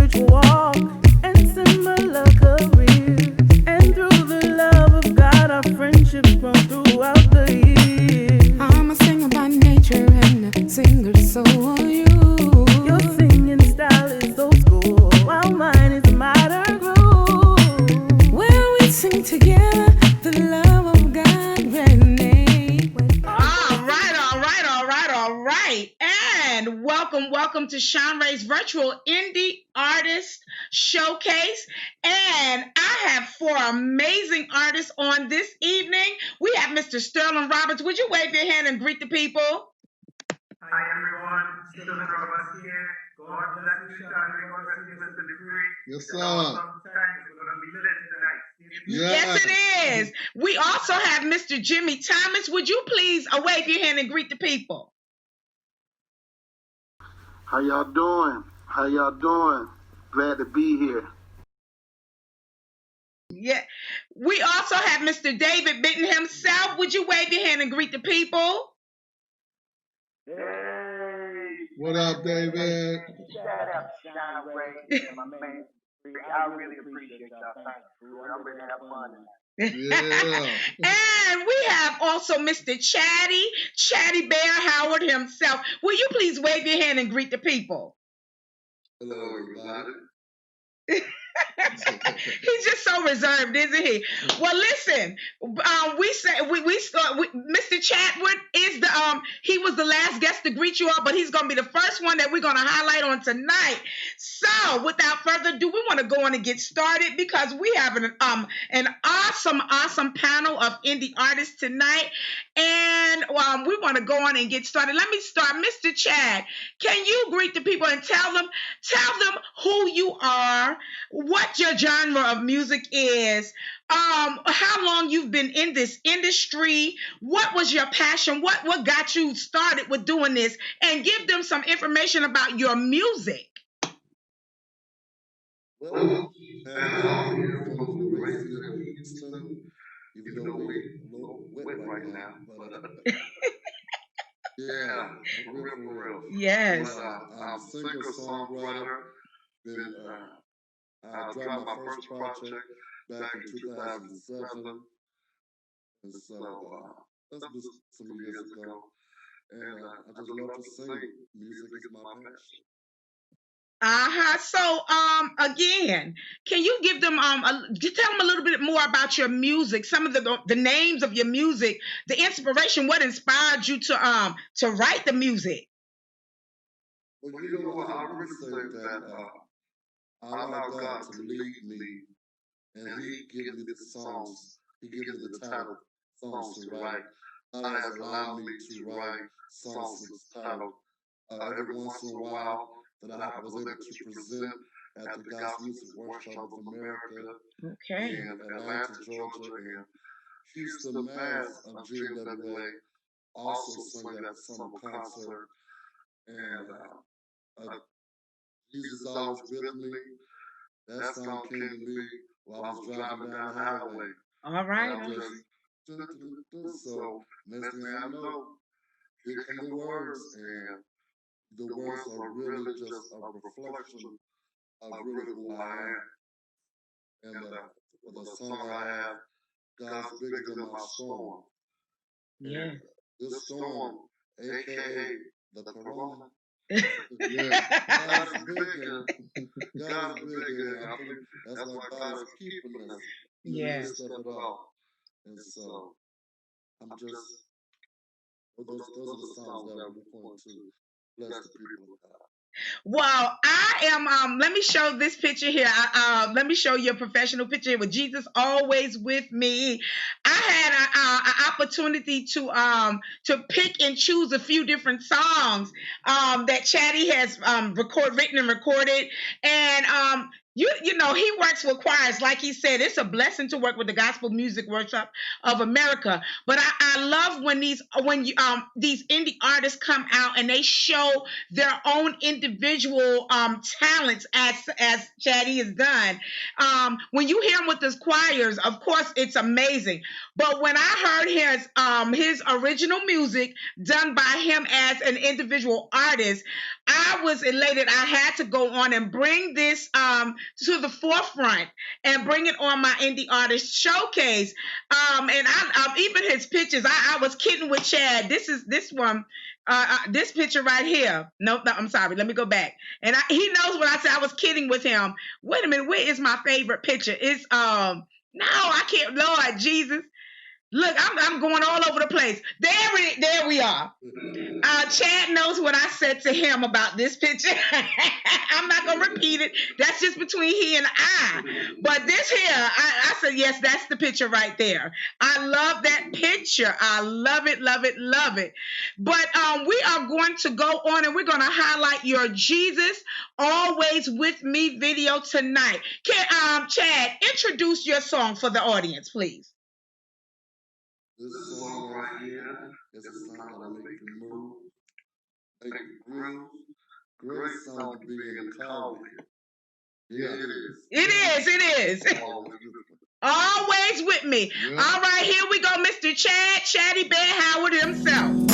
spiritual walk and similar careers. And through the love of God, our friendships grown throughout the years. I'm a singer by nature and a singer, so are you. Your singing style is old school, while mine is modern groove. When we sing together, the love of God resonates. All right. And welcome to Shanrae's virtual indie artist showcase. And I have four amazing artists on this evening. We have Mr. Sterling Roberts. Would you wave your hand and greet the people? Hi everyone, Sterling Roberts here. God bless you, Shanrae. God bless you, Mr. Dupree. Yes, sir. Awesome time. We're going to be lit tonight. Yes, it is. We also have Mr. Jimmy Thomas. Would you please wave your hand and greet the people? How y'all doing? Glad to be here. Yeah. We also have Mr. David Benton himself. Would you wave your hand and greet the people? Hey. What up, David? Shout out to Shanrae and my man. I really appreciate y'all. Thank you. I'm ready to have fun. Yeah. And we have also Mr. Chatty Bear Howard himself. Will you please wave your hand and greet the people? Hello, everybody. He's just so reserved, isn't he? Well, listen, Mr. Chatwood is he was the last guest to greet you all, but he's gonna be the first one that we're gonna highlight on tonight. So, without further ado, we want to go on and get started because we have an awesome panel of indie artists tonight, and we want to go on and get started. Let me start, Mr. Chad. Can you greet the people and tell them who you are, what your genre of music is, how long you've been in this industry, what was your passion, what got you started with doing this, and give them some information about your music. Well, I'm here from the great city of Houston, even though we're a little wet right now. But yeah, for real. Yes. But I'm a singer-songwriter. I dropped my first project back in 2007. And so that's just some years ago. And I just love to sing. Music is my passion. So, again, can you give them tell them a little bit more about your music, some of the names of your music, the inspiration, what inspired you to write the music? Well, you know what? I really say that I allow God to lead me, and He give me the songs. He give me the title songs to write. God has allowed me to write songs entitled every once in a while that I was able to present at the Gospel Music Workshop of America in Atlanta, Georgia, and Houston, Mass. of GWA. Also sang at the summer concert, and Jesus is always with me. That song came to me while I was driving down the highway. All right. So next thing I know, here come the words, and the words are really just a reflection of really who I am. And for the song I have, God's bigger than my storm. Yeah. This storm, aka the corona. Yeah, God's bigger. God's bigger. I think that's why God is keeping us in the midst of it all. And so I'm just those are the songs that we're going to bless the people of God. Well, I am. Let me show this picture here. Let me show you a professional picture here with Jesus always with me. I had an opportunity to pick and choose a few different songs that Chatty has written and recorded, and you know, he works with choirs. Like he said, it's a blessing to work with the Gospel Music Workshop of America. But I love when these indie artists come out and they show their own individual talents as Chatty has done. When you hear him with his choirs, of course, it's amazing. But when I heard his original music done by him as an individual artist, I was elated. I had to go on and bring this to the forefront and bring it on my indie artist showcase. And I even his pictures. I was kidding with Chad. This one. This picture right here. No, I'm sorry. Let me go back. And he knows what I said. I was kidding with him. Wait a minute. Where is my favorite picture? It's no, I can't. Lord Jesus. Look, I'm going all over the place. There we are. Chad knows what I said to him about this picture. I'm not gonna repeat it. That's just between he and I. But this here, I said, yes, that's the picture right there. I love that picture. I love it, love it, love it. But we are going to go on and we're going to highlight your Jesus Always With Me video tonight. Chad, introduce your song for the audience, please. This song right here is a song that'll make you move, make you groove. Great song to be in the car with. Yeah, it is. It is. Always with me. Yeah. All right, here we go, Mr. Chatty Bear Howard himself.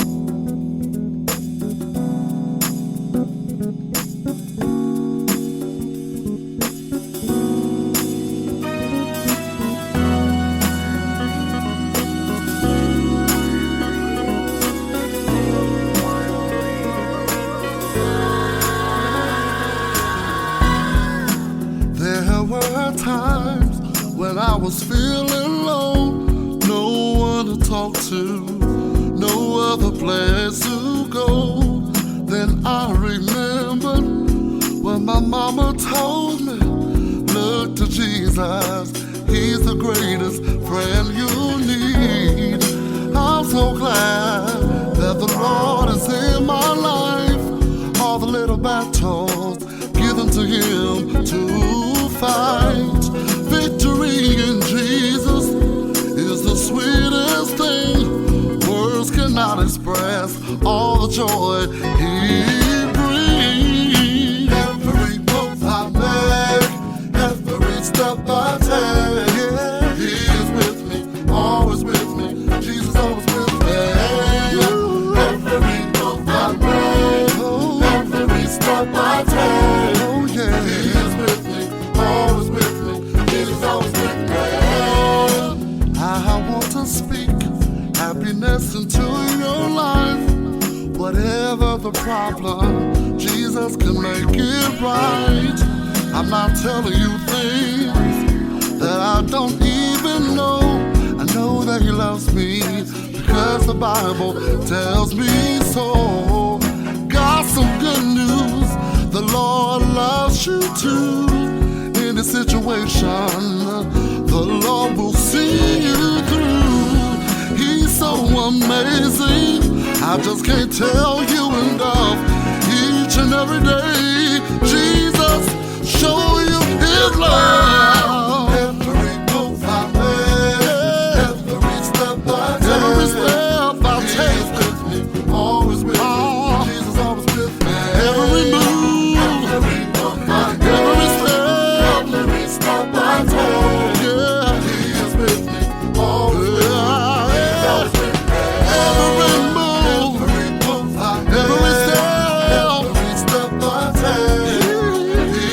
Times when I was feeling low, no one to talk to, no other place to go. Then I remembered when my mama told me, look to Jesus, he's the greatest friend you need. I'm so glad that the Lord is in my life. All the little battles, give them to him to fight. Victory in Jesus is the sweetest thing. Words cannot express all the joy he brings. Every move I make, every step I take, yeah, he is with me, always with me. Jesus always with me. Every move I make, every step I take, oh yeah, he is with me, always with me. Jesus always with me. I want to speak happiness into your life. Whatever the problem, Jesus can make it right. I'm not telling you things that I don't even know. I know that he loves me because the Bible tells me so. Got some good news, the Lord loves you too. In this situation, the Lord will see you through. He's so amazing, I just can't tell you enough. Each and every day, Jesus show you his love. Every move I make, every step I take, every step I take, with me, always with me. Jesus always with me. Every move, every step I take, yeah, he is with me, always with me. Every step I take, he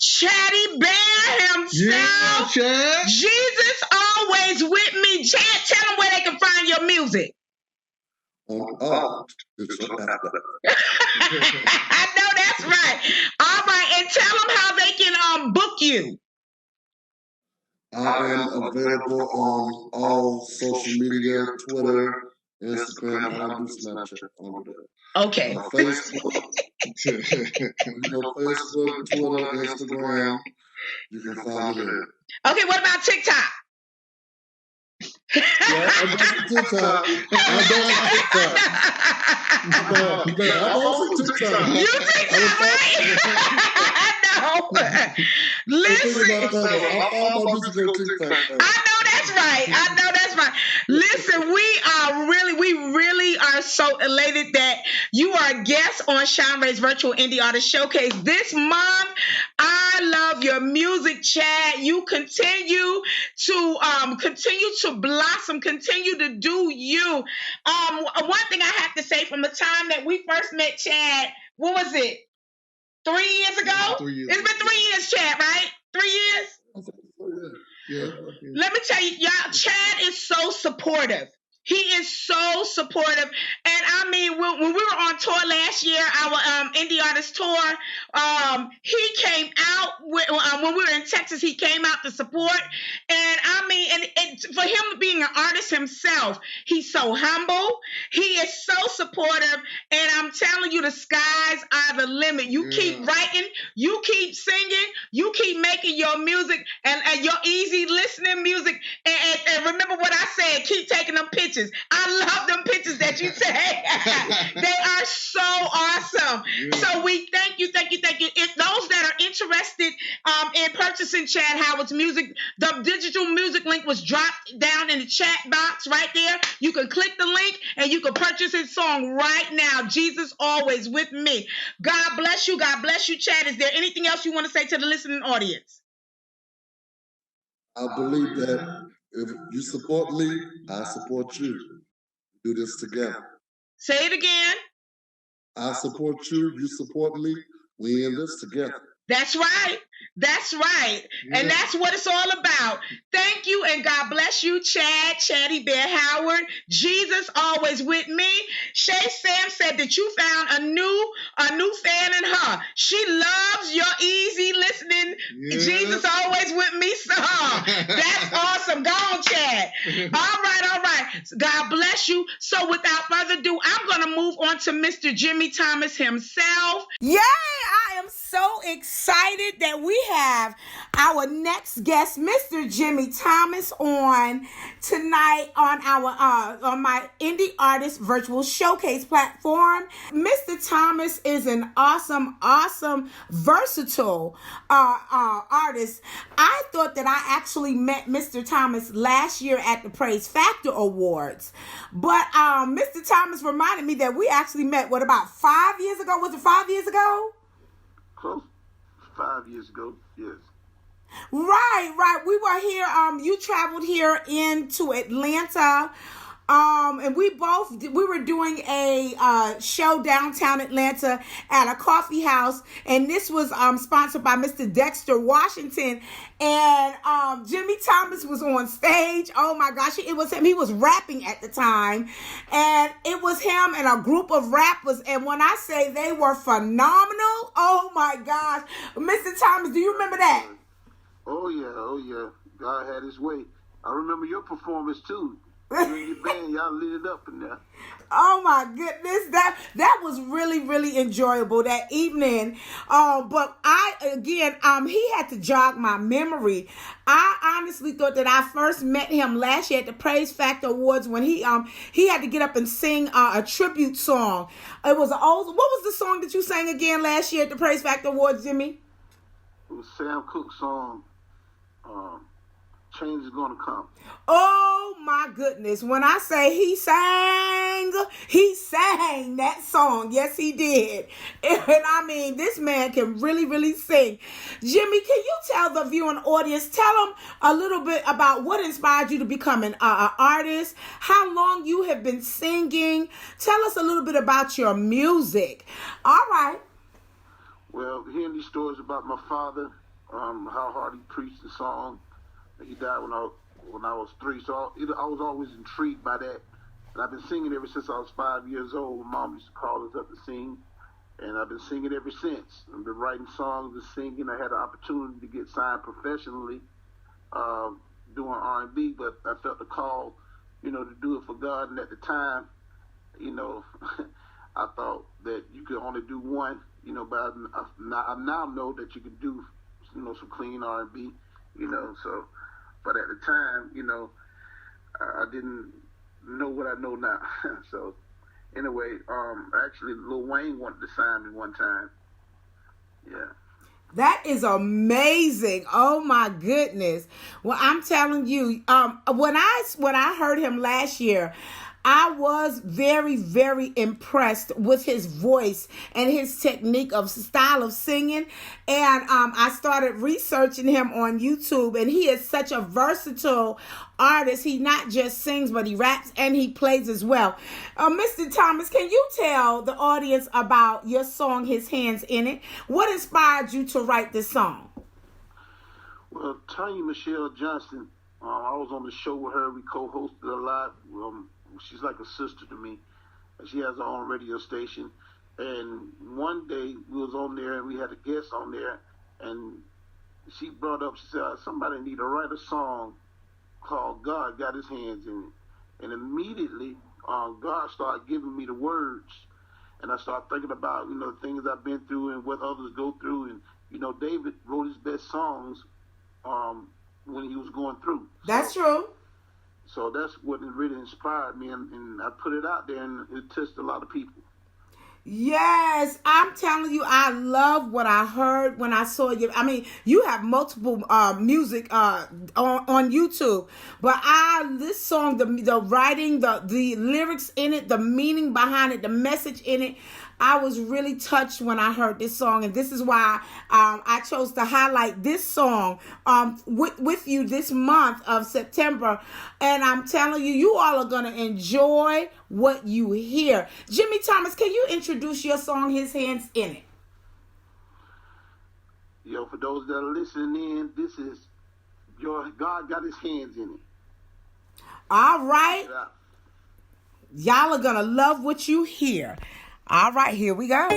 Chatty Bear himself. Yeah, Chad. Jesus always with me. Chad, tell them where they can find your music. On digital outlet. I know that's right. All right, and tell them how they can book you. I am available on all social media, Twitter, Instagram. I don't do Snapchat. I don't do that. Okay. Facebook, Facebook, Twitter, Instagram. You can find me there. Okay, what about TikTok? Yeah, I'm on TikTok. I'm on TikTok. You TikTok, right? I know. Listen. I follow my music on TikTok. I know that's right. Listen, we really are so elated that you are a guest on Shanrae's Virtual Indie Artist Showcase this month. I love your music, Chad. You continue to blossom, continue to do you. One thing I have to say, from the time that we first met Chad, what was it? 3 years ago? 3 years. It's been 3 years, Chad, right? 3 years? Yeah. Let me tell you, y'all, Chad is so supportive. He is so supportive. And I mean, when we were on tour last year, our indie artist tour, he came out when we were in Texas. He came out to support. And I mean, and for him being an artist himself, he's so humble. He is so supportive. And I'm telling you, the skies are the limit. You keep writing, you keep singing, you keep making your music and your easy listening music. And remember what I said, keep taking them pictures. I love them pictures that you take. They are so awesome. Yeah. So we thank you. If those that are interested in purchasing Chad Howard's music, the digital music link was dropped down in the chat box right there. You can click the link and you can purchase his song right now. Jesus Always With Me. God bless you. God bless you, Chad. Is there anything else you want to say to the listening audience? I believe that if you support me, I support you. Do this together. Say it again. I support you. You support me. We in this together. That's right. Yeah. And that's what it's all about. Thank you, and God bless you, Chatty Bear Howard. Jesus Always With Me. Shay Sam said that you found a new fan in her. She loves your easy listening, Jesus Always With Me song. That's awesome. Go on, Chad. All right. God bless you. So without further ado, I'm going to move on to Mr. Jimmy Thomas himself. Yay! I am so excited that we have our next guest, Mr. Jimmy Thomas, on tonight on our on my Indie Artist Virtual Showcase platform. Mr. Thomas is an awesome, versatile artist. I thought that I actually met Mr. Thomas last year at the Praise Factor Awards, but Mr. Thomas reminded me that we actually met, about 5 years ago? Was it 5 years ago? Close. 5 years ago, yes. Right. We were here. You traveled here into Atlanta. And we were doing a show downtown Atlanta at a coffee house, and this was sponsored by Mr. Dexter Washington, and Jimmy Thomas was on stage. Oh my gosh, it was him. He was rapping at the time, and it was him and a group of rappers, and when I say they were phenomenal, oh my gosh. Mr. Thomas, do you remember that? Oh yeah. God had his way. I remember your performance too. You and your band, y'all lit it up in there. Oh my goodness, that was really, really enjoyable that evening. But he had to jog my memory. I honestly thought that I first met him last year at the Praise Factor Awards when he had to get up and sing a tribute song. It was what was the song that you sang again last year at the Praise Factor Awards, Jimmy? It was Sam Cooke's song. Change is gonna come. Oh my goodness. When I say he sang that song. Yes, he did. And I mean, this man can really, really sing. Jimmy, can you tell the viewing audience, tell them a little bit about what inspired you to become an artist, how long you have been singing. Tell us a little bit about your music. All right. Well, hearing these stories about my father how hard he preached the song. He died when I was 3, so I was always intrigued by that. And I've been singing ever since I was 5 years old. Mom used to call us up to sing, and I've been singing ever since. I've been writing songs and singing. I had an opportunity to get signed professionally doing R&B, but I felt the call, to do it for God. And at the time, I thought that you could only do one, but I now know that you can do, some clean R&B, so, but at the time, I didn't know what I know now. So anyway, actually Lil Wayne wanted to sign me one time. Yeah. That is amazing. Oh my goodness. Well, I'm telling you, when I heard him last year, I was very, very impressed with his voice and his technique of style of singing. And I started researching him on YouTube, and he is such a versatile artist. He not just sings, but he raps and he plays as well. Mr. Thomas, can you tell the audience about your song, His Hands in It? What inspired you to write this song? Well, Tanya Michelle Johnson, I was on the show with her. We co-hosted a lot. She's like a sister to me. She has her own radio station. And one day we was on there and we had a guest on there, and she brought up, she said, somebody need to write a song called God Got His Hands in It. And immediately God started giving me the words. And I started thinking about, the things I've been through and what others go through. And, David wrote his best songs when he was going through. That's true. So that's what really inspired me, and I put it out there, and it touched a lot of people. Yes, I'm telling you, I love what I heard when I saw you. I mean, you have multiple music on YouTube, but this song, the writing, the lyrics in it, the meaning behind it, the message in it, I was really touched when I heard this song, and this is why I chose to highlight this song with you this month of September. And I'm telling you, you all are going to enjoy what you hear. Jimmy Thomas, can you introduce your song, His Hands in It? Yo, for those that are listening in, this is your God Got His Hands in It. All right. Y'all are going to love what you hear. All right, here we go.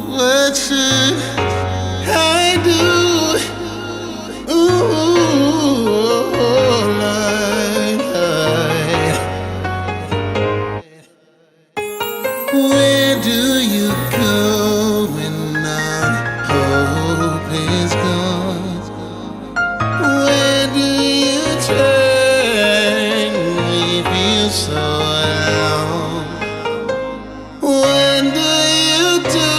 What should I do? Ooh, Lord. Where do you go when our hope is gone? Where do you turn when you feel so alone? What do you do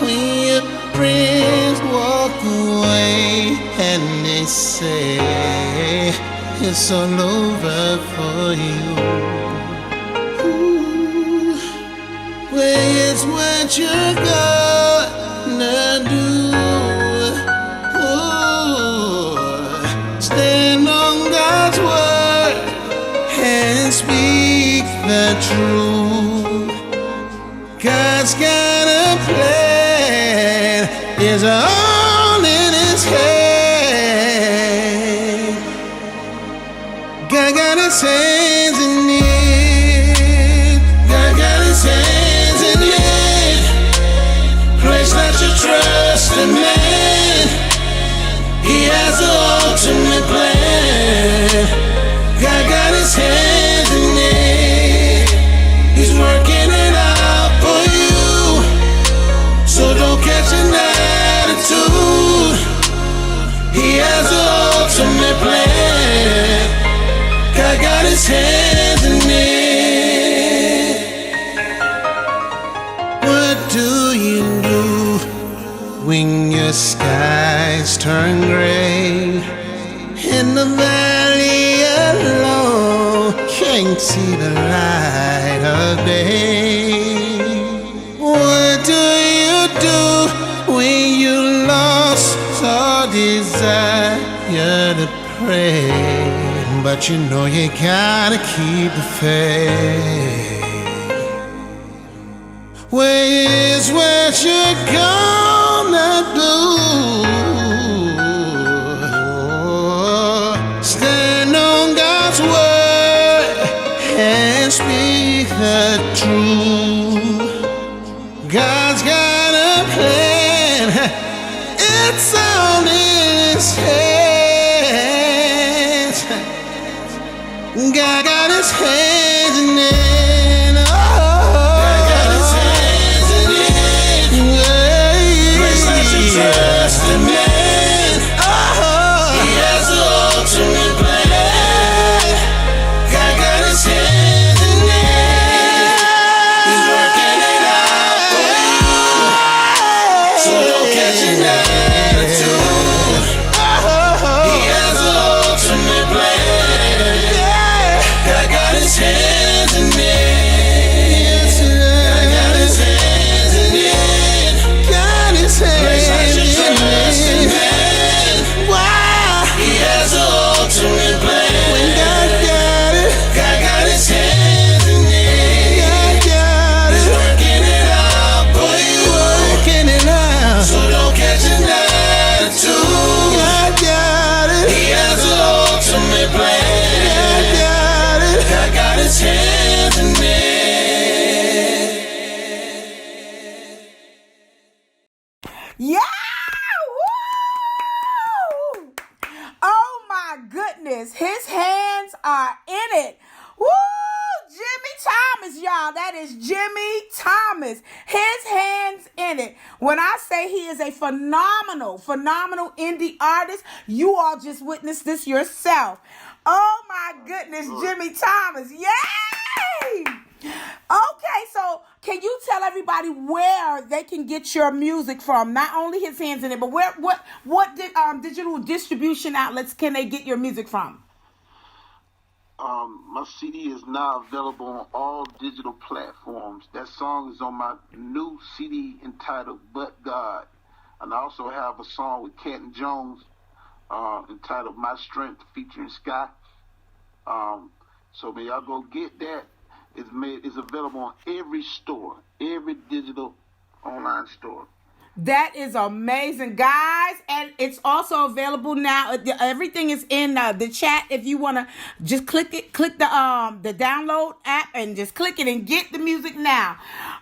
when your friends walk away and they say it's all over for you? Ooh, where's what you're gonna do? Ooh, stand on God's word and speak the truth. God's got a plan, it's all in His hand. God got His hands in it. God got His hands in it. Place not your trust in man. He has the ultimate plan. God got His hands in it. He's working it out for you, so don't catch an attitude. He has the ultimate plan. God got His hands in it. What do you do when your skies turn gray in the valley alone? Can't see the light of day. What do you do when you lost all desire to pray, but you know you gotta keep the faith? Where is what you're gonna It's all in his hands. God got his hands in it. God got his hands in it. Place that you trust in man. He has the ultimate plan. God got his hands in it. He's working it out for you. So don't catch an attitude. He has the ultimate plan. God got his hands in it. God got his hands in it. Got his hands in it. Wow. He has the ultimate plan. When God got it, God got his hands in it. God got it. He's working it out for you. Working it out. So don't catch an attitude. God got it. He has the ultimate plan. God got it. God got his hands in it. Yeah! Woo! Oh my goodness, his hands are in it. Woo! Jimmy Thomas, y'all. That is Jimmy Thomas. His hands in it. When I say he is a phenomenal indie artist, you all just witnessed this yourself. Oh my goodness, Jimmy Thomas. Yay! Okay, so can you tell everybody where they can get your music from? Not only his hands in it, but what digital distribution outlets can they get your music from? My CD is now available on all digital platforms. That song is on my new CD entitled But God. And I also have a song with Canton Jones entitled My Strength featuring Sky. So may y'all go get that. It's available on every store, every digital online store. That is amazing, guys, and it's also available now. Everything is in the chat. If you want to just click the download app and just click it and get the music now.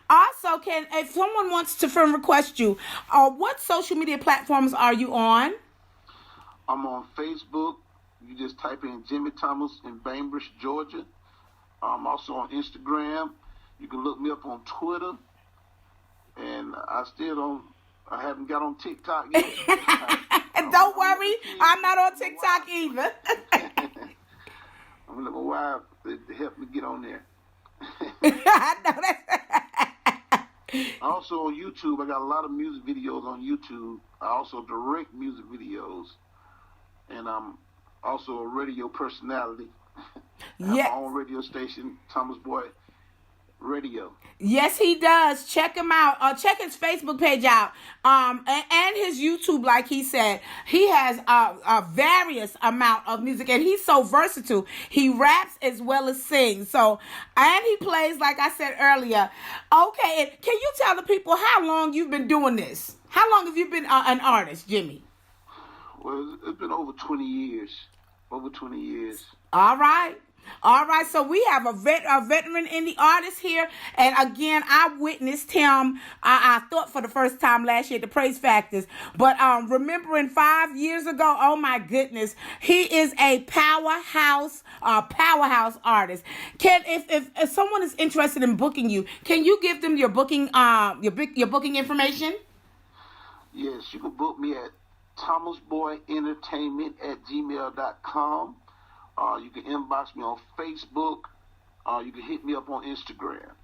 Also, if someone wants to friend request you, what social media platforms are you on? I'm on Facebook. You just type in Jimmy Thomas in Bainbridge, Georgia. I'm also on Instagram. You can look me up on Twitter. And I haven't got on TikTok yet. Don't worry, I'm not on TikTok either. I'm going to let my wife to help me get on there. I know that. Also on YouTube, I got a lot of music videos on YouTube. I also direct music videos. And I'm also a radio personality. I have my own radio station, Thomas Boy Radio. Yes, he does. Check him out. Check his Facebook page out. And his YouTube, like he said. He has a various amount of music, and he's so versatile. He raps as well as sings. So, and he plays, like I said earlier. Okay, and can you tell the people how long you've been doing this? How long have you been an artist, Jimmy? Well, it's been over 20 years. Over 20 years. All right. So we have a veteran indie artist here. And again, I witnessed him, I thought for the first time last year at the Praise Factors. But remembering 5 years ago, oh my goodness, he is a powerhouse artist. If someone is interested in booking you, can you give them your booking information? Yes, you can book me at thomasboyentertainment@gmail.com. You can inbox me on Facebook. You can hit me up on Instagram.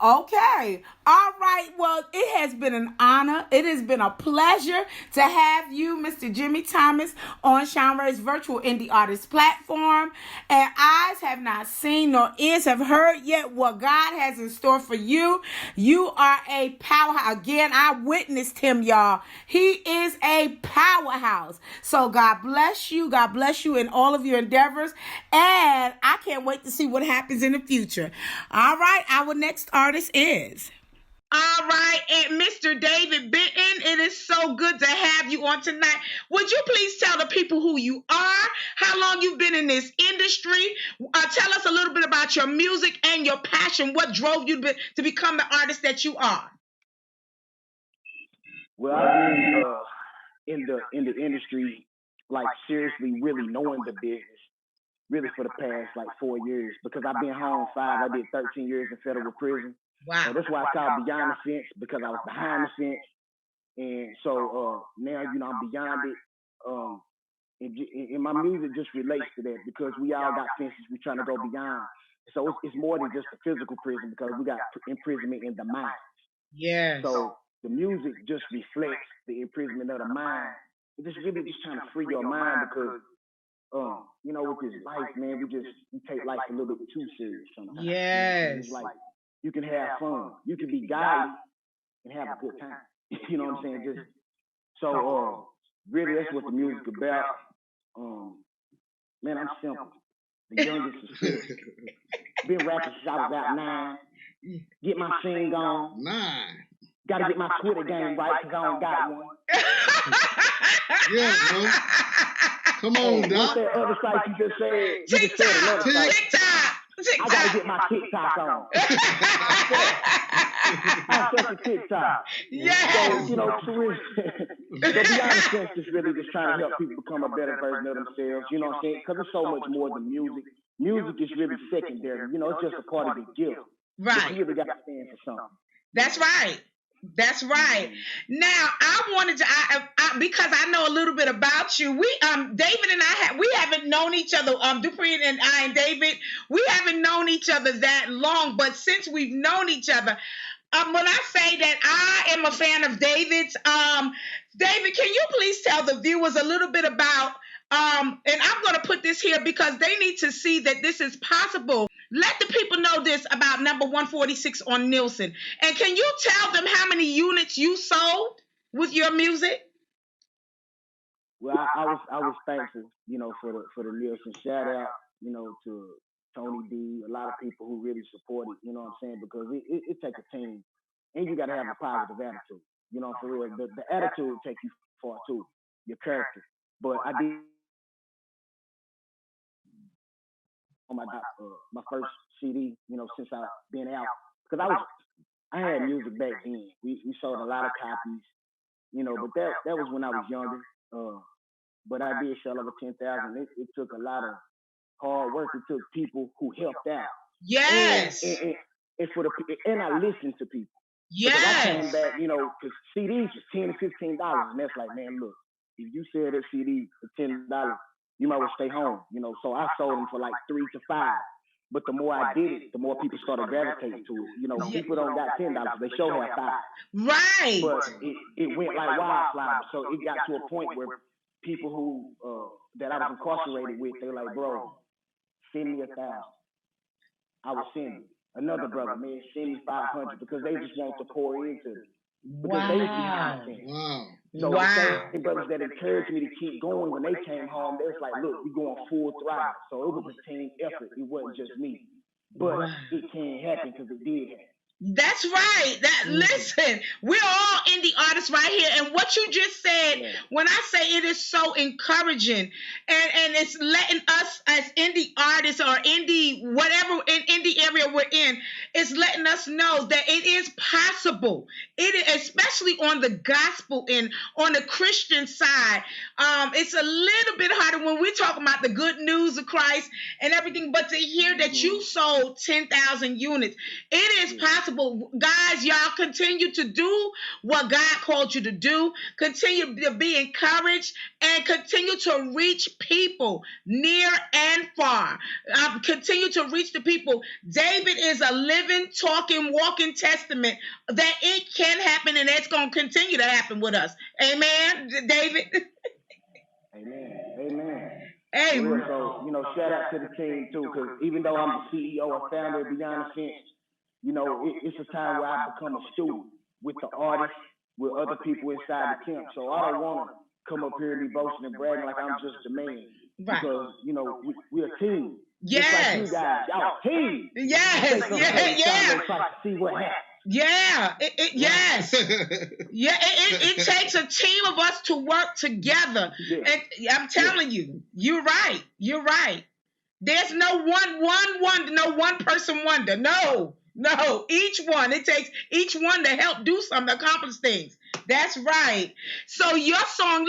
Okay. All right. Well, it has been an honor. It has been a pleasure to have you, Mr. Jimmy Thomas, on Shanrae's virtual indie artist platform. And eyes have not seen nor ears have heard yet what God has in store for you. You are a powerhouse. Again, I witnessed him, y'all. He is a powerhouse. So God bless you. God bless you in all of your endeavors. And I can't wait to see what happens in the future. All right. Our next artist is. All right, and Mr. David Benton, it is so good to have you on tonight. Would you please tell the people who you are, how long you've been in this industry? Tell us a little bit about your music and your passion. What drove you to become the artist that you are? Well, I've been in the industry, like seriously, really knowing the business, really for the past like 4 years, because I've been home 5. I did 13 years in federal prison. Wow. That's why I called Beyond the Fence, because I was behind the fence, and so now I'm beyond it. And my music just relates to that, because we all got fences we trying to go beyond. So it's more than just a physical prison, because we got imprisonment in the mind. Yes. So the music just reflects the imprisonment of the mind. It's just really just trying to free your mind, because with this life, man, we take life a little bit too serious sometimes. Yes. It's like you can have fun, you can be godly and have a good time. You know what I'm saying? Just so really, that's what the music about. Man, I'm simple. The youngest is 50. Been rapping since I was about 9. Get my sing on. 9. Gotta get my Twitter game right, because I don't got one. Yeah, bro. Come on, Doc. What's that other site you just said? TikTok. I gotta get my TikTok on. I'm such a TikTok. Yes. So, so Beyond the Fence is really just trying to help people become a better version of themselves. You know what I'm saying? Because it's so much more than music. Music is really secondary. It's just a part of the gift. Right. You really got to stand for something. That's right. That's right. Now, I wanted to, because I know a little bit about you. We, David and I, we haven't known each other. Dupree and I and David, we haven't known each other that long. But since we've known each other, when I say that I am a fan of David's, David, can you please tell the viewers a little bit about, and I'm going to put this here because they need to see that this is possible. Let the people know this about number 146 on Nielsen. And can you tell them how many units you sold with your music? Well, I was thankful, for the Nielsen. Shout out, to Tony D, a lot of people who really supported, you know what I'm saying? Because it takes a team, and you got to have a positive attitude. For real, the attitude will take you far too, your character. But I did on my first CD, since I've been out, because I had music back then. We sold a lot of copies, but that was when I was younger. But I did sell over 10,000. It took a lot of hard work. It took people who helped out. Yes. And I listened to people. Yes. Because I came back, because CDs was $10 to $15, and that's like, man, look, if you sell that CD for $10, you might well stay home, So I sold them for like 3 to 5. But the more I did it, the more people started gravitating to it. People don't got $10, they sure have 5. Right. But it went like wildfire. So it got to a point where people who that I was incarcerated with, they were like, bro, send me 1,000. I would send another brother, man, send me 500, because they just want to pour into it. Because they was behind things. Wow. So the same brothers that encouraged me to keep going, when they came home, they was like, look, we going full throttle. So it was a team effort. It wasn't just me. But it can't happen, because it did happen. That's right. Listen, we're all indie artists right here. And what you just said, when I say it is so encouraging, and it's letting us as indie artists or indie, whatever in indie area we're in, it's letting us know that it is possible. It is, especially on the gospel and on the Christian side. It's a little bit harder when we're talking about the good news of Christ and everything, but to hear that you sold 10,000 units, it is possible. Guys, y'all continue to do what God called you to do. Continue to be encouraged and continue to reach people near and far. Continue to reach the people. David is a living, talking, walking testament that it can happen, and it's going to continue to happen with us. Amen, David? Amen. Amen. Amen. So, shout out to the team too, because even though I'm the CEO and founder of Beyond the Fence, it's a time where I become a student with the artists, with other people inside the camp. So I don't want to come up here and be boasting and bragging like I'm just the man. Right. Because, we're a team. Yes. Just like you guys, y'all a team. Yes. Yeah. Try to see what happens. Yeah, yes. Yeah, it takes a team of us to work together. Yeah. And I'm telling you, you're right. You're right. There's no one person wonder. No. Each one. It takes each one to help do something, accomplish things. That's right. So your song,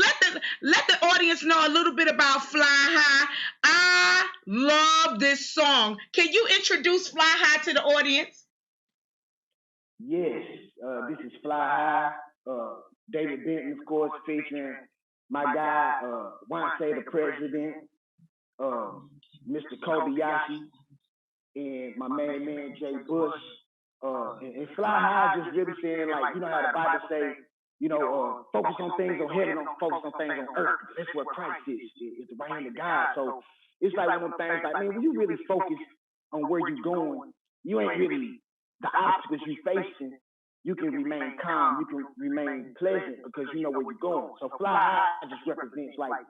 let the audience know a little bit about Fly High. I love this song. Can you introduce Fly High to the audience? Yes, this is Fly High. David Benton, of course, featuring my guy, Say the President, Mr. Kobayashi, and my main man Jay Bush. And Fly High just really saying, like, you know how the Bible say, focus on things on heaven, don't focus on things on earth. That's where Christ is. It's the right hand of God. So it's like one of them things, like, man, when you really focus on where you're going, you ain't really the obstacles you facing. You can remain calm, you can remain pleasant because you know where you're going. So Fly High just represents, like,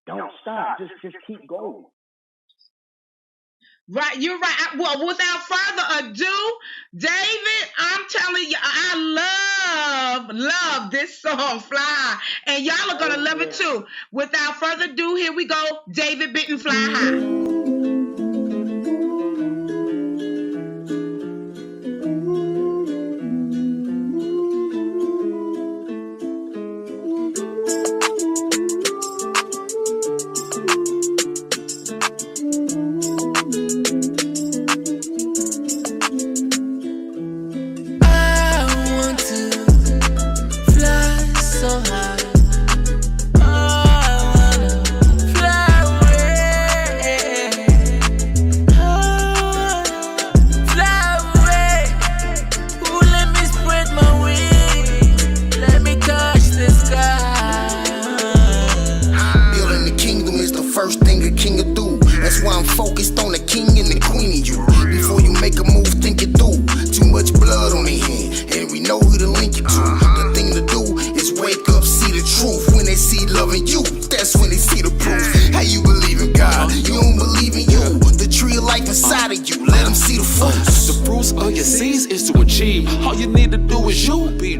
don't stop, just keep going. Right, you're right. Well, without further ado, David, I'm telling you, I love this song, Fly, and y'all are gonna love it too. Without further ado, here we go, David Benton, Fly High.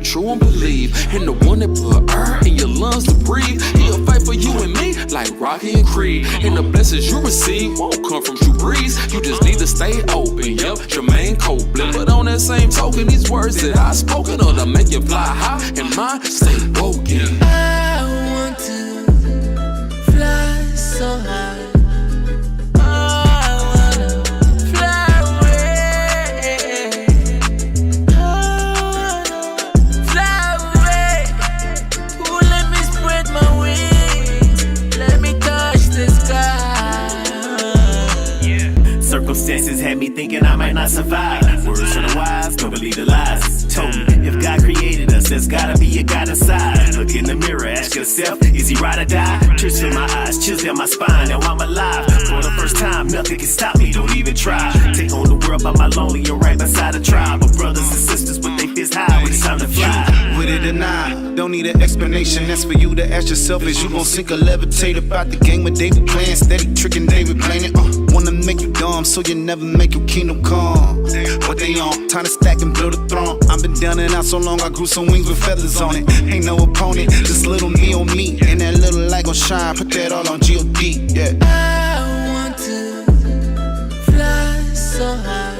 True and believe, and the one that put air in your lungs to breathe. He'll fight for you and me like Rocky and Creed. And the blessings you receive won't come from true breeze. You just need to stay open, yep, Jermaine Copeland. But on that same token, these words that I spoken are to make you fly high and mine stay woken. I want to fly so high. Circumstances had me thinking I might not survive. Words from the wise, don't believe the lies. Told me, if God created us, there's gotta be a God inside. Look in the mirror, ask yourself, is he ride or die? Tears in my eyes, chills down my spine, now I'm alive. For the first time, nothing can stop me, don't even try. Take on the world by my lonely, you're right beside a tribe of brothers and sisters with they fists high when it's time to fly. With it or not, don't need an explanation. That's for you to ask yourself. Is you gon' sink or levitate about the game with David playing? Steady tricking David playing it. Wanna make you dumb so you never make your kingdom come. What they on? Time to stack and build a throne. I've been down and out so long, I grew some wings with feathers on it. Ain't no opponent, just little me on me. And that little light gon' shine, put that all on G.O.D. Yeah. I want to fly so high.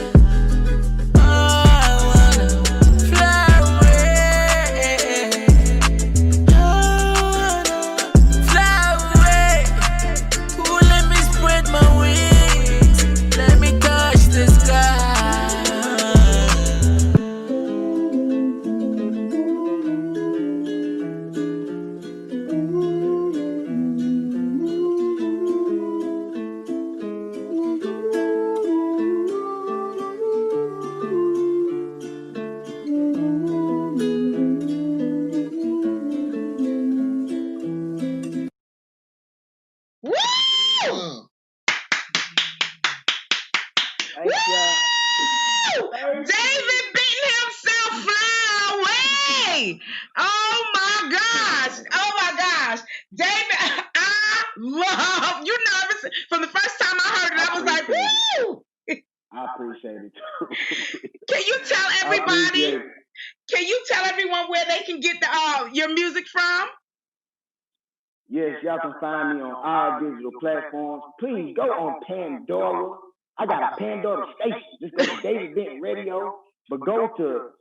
Y'all can find me on all digital platforms. Please go on Pandora. I got a Pandora station. Just go to David Benton Radio, but go to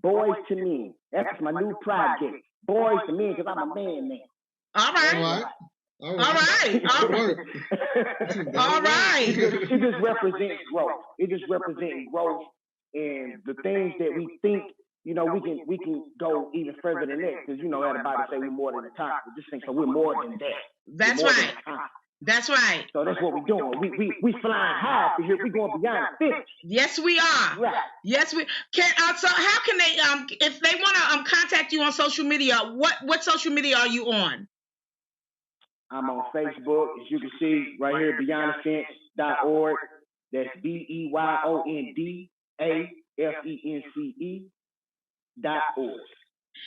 Boys to Men. That's my new project. boys to men, because I'm a man. All right. All right. It just represents growth. It just represents growth and the things that we think, we can go even further than that. Because, everybody say we're more than a conqueror. Just think so we're more than that. That's right. That's right. So that's what we're doing. We flying high for here. We going beyond the finish. Yes, we are. Right. Yes, we can. So how can they if they want to contact you on social media? What social media are you on? I'm on Facebook, as you can see right here, beyondthefence.org. That's BEYONDAFENCE.org.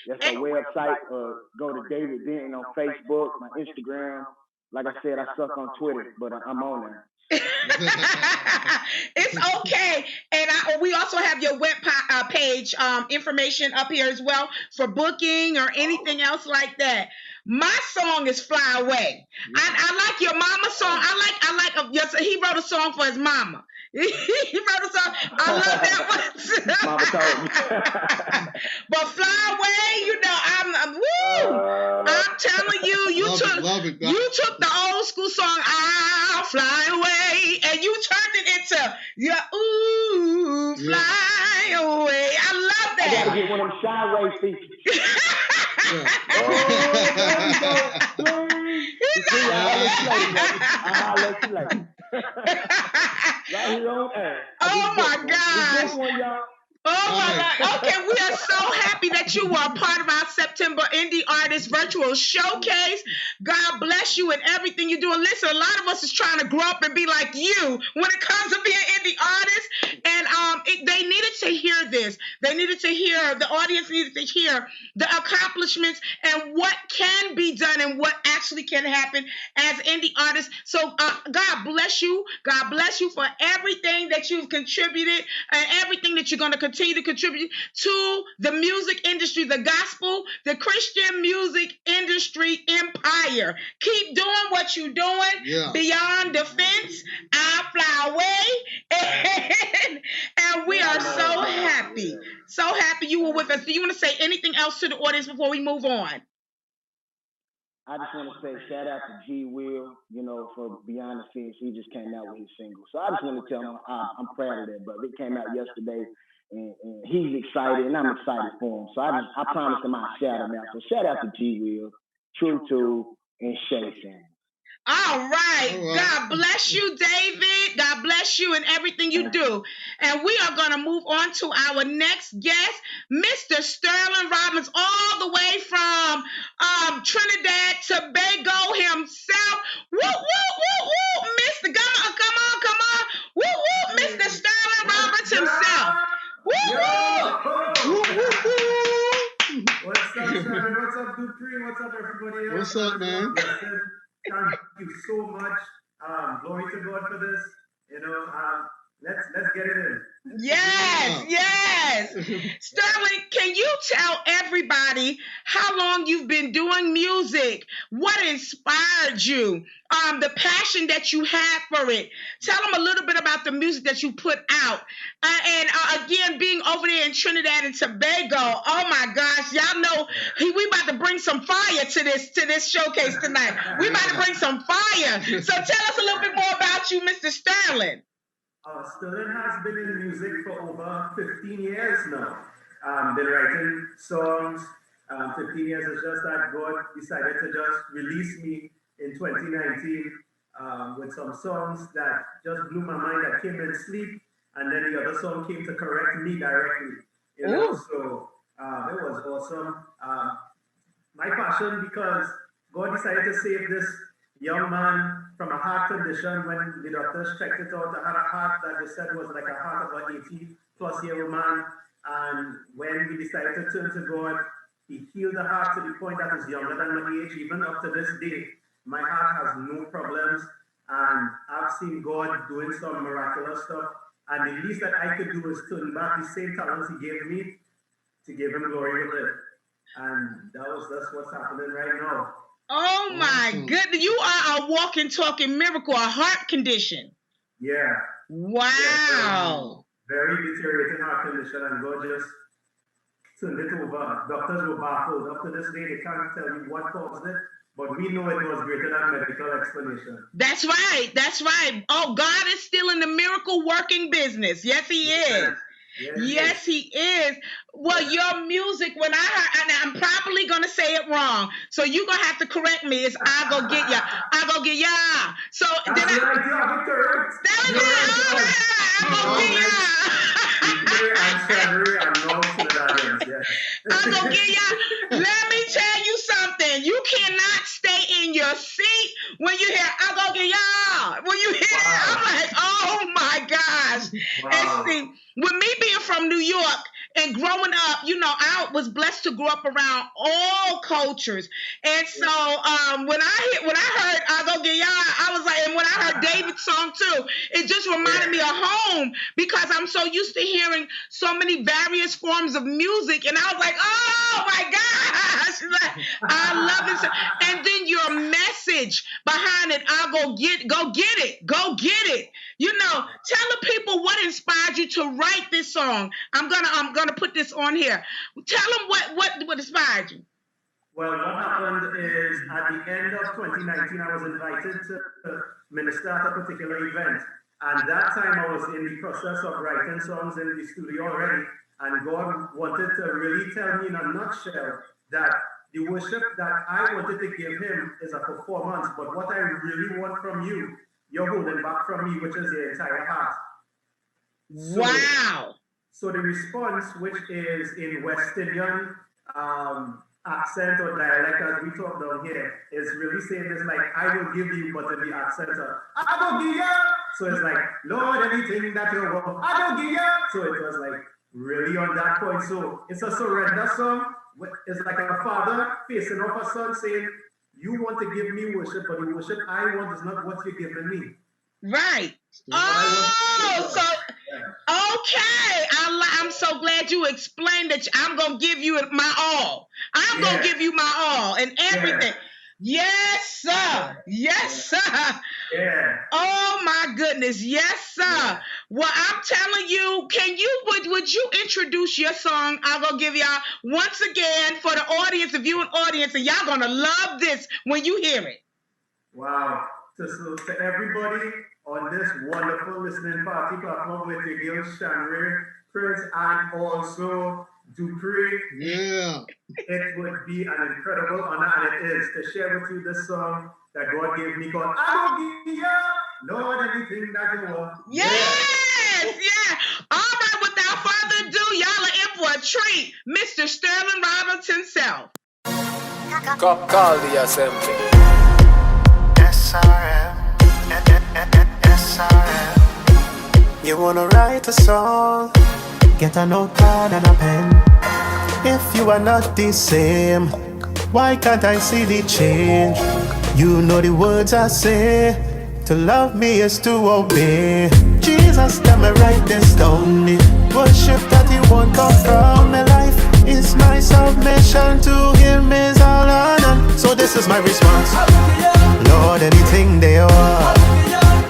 That's our website. Go to David Benton on Facebook, my Instagram. Like I said, I suck on Twitter, but I'm on there. It's okay. And we also have your web page information up here as well for booking or anything else like that. My song is Fly Away. I like your mama song. I like he wrote a song for his mama. He wrote a song. I love that one. Mama told me. But Fly Away, I'm telling you, you took the old school song, I'll Fly Away, and you turned it into fly away. I love that. I gotta get one of them Shanrae features. I'll let you later. Right here on air. Oh my gosh. Oh my God. Okay, we are so happy that you were a part of our September Indie Artist Virtual Showcase. God bless you and everything you're doing. Listen, a lot of us is trying to grow up and be like you when it comes to being indie artists. And they needed to hear this. The audience needed to hear the accomplishments and what can be done and what actually can happen as indie artists. So God bless you. God bless you for everything that you've contributed and everything that you're going to continue to contribute to the music industry, the gospel, the Christian music industry empire. Keep doing what you're doing. Beyond the Fence, I Fly Away. And we are so happy you were with us. Do you want to say anything else to the audience before we move on? I just want to say shout out to G Will, for Beyond the Fence. He just came out with his single. So I just want to tell him I'm proud of that, brother. It came out yesterday, and he's excited, and I'm excited for him. So I promised him I'd shout him out. So shout out to G Will, True Two, and Shay Sam. All right. God bless you, David. God bless you and everything you do. And we are going to move on to our next guest, Mr. Sterling Roberts, all the way from Trinidad, Tobago himself. Woo, woo, woo, woo. Mr. Come on. Woo, woo. Mr. Sterling Roberts himself. Woo, woo. What's up, Shanrae? What's up, Dupree? What's up, everybody else? What's up, man? Thank you so much. Glory to God for this. Let's get it in. Yes. Sterling, can you tell everybody how long you've been doing music? What inspired you? The passion that you had for it. Tell them a little bit about the music that you put out. And again, being over there in Trinidad and Tobago, oh my gosh, y'all know we about to bring some fire to this showcase tonight. We about to bring some fire. So tell us a little bit more about you, Mr. Sterling. Sterling has been in music for over 15 years now. Been writing songs. 15 years is just that God decided to just release me in 2019 with some songs that just blew my mind, that came in sleep, and then the other song came to correct me directly. So it was awesome. My passion, because God decided to save this young man from a heart condition. When the doctors checked it out, I had a heart that they said was like a heart of an 80-plus-year-old man. And when we decided to turn to God, He healed the heart to the point that is younger than my age. Even up to this day, my heart has no problems. And I've seen God doing some miraculous stuff. And the least that I could do is turn back the same talents He gave me to give Him glory with it. And that's what's happening right now. Oh my goodness. You are a walking, talking miracle, a heart condition. Yeah. Wow. Very deteriorating heart condition, and God just turned it over. Doctors were baffled. Up to this day, they can't tell you what caused it, but we know it was greater than medical explanation. That's right. That's right. Oh, God is still in the miracle working business. Yes, he is. Yes, he is. Well, your music, when I heard, and I'm probably going to say it wrong, so you're going to have to correct me. It's I go get ya. I go get ya. So that's then correct. I go get ya. I go get ya. Let me tell you something. You cannot stay in your seat when you hear I go get ya. When you hear it, I'm like, oh my gosh. And see, with me being from New York and growing up, you know, I was blessed to grow up around all cultures. And so when I heard I go get ya, I was like, and when I heard David's song too, it just reminded me of home because I'm so used to hearing so many various forms of music. And I was like, oh my gosh, I love it. And then your message behind it, I'll go get it. You know, tell the people what inspired you to write this song. I'm gonna put this on here. Tell them what inspired you. Well, what happened is at the end of 2019, I was invited to minister at a particular event. And that time I was in the process of writing songs in the studio already. And God wanted to really tell me in a nutshell that the worship that I wanted to give him is a performance. But what I really want from you, you're holding back from me, which is the entire heart. Wow. So the response, which is in West Indian accent or dialect as we talk down here, is really saying this like, I will give you, but in the accent of, I will give you. So it's like, Lord, anything that you want, I will give you. So it was like really on that point. So it's a surrender song. It's like a father facing off a son saying, you want to give me worship, but the worship I want is not what you're giving me. Right. Oh, so okay. I'm so glad you explained that. I'm gonna give you my all. I'm gonna give you my all and everything. Yes, sir. Yes, sir. Yeah. Oh my goodness. Yes, sir. Yeah. Well, I'm telling you, would you introduce your song? I'll go give y'all once again for the audience, the viewing audience, and y'all gonna love this when you hear it. Wow. So to everybody on this wonderful listening party platform with your girl Shanrae Price and also Dupree. Yeah. It would be an incredible honor, and it is, to share with you this song that God gave me called I will give you, Lord, anything that you want. Yes, yeah. All right, without further ado, y'all are in for a treat. Mr. Sterling Roberts himself. Call the assembly. SRM. SRM. You wanna write a song? Get a notepad and a pen. If you are not the same, why can't I see the change? You know the words I say. To love me is to obey. Jesus, tell me write this down. The worship that you want come from my life is my submission to him is all honor. So this is my response. Lord, anything they are,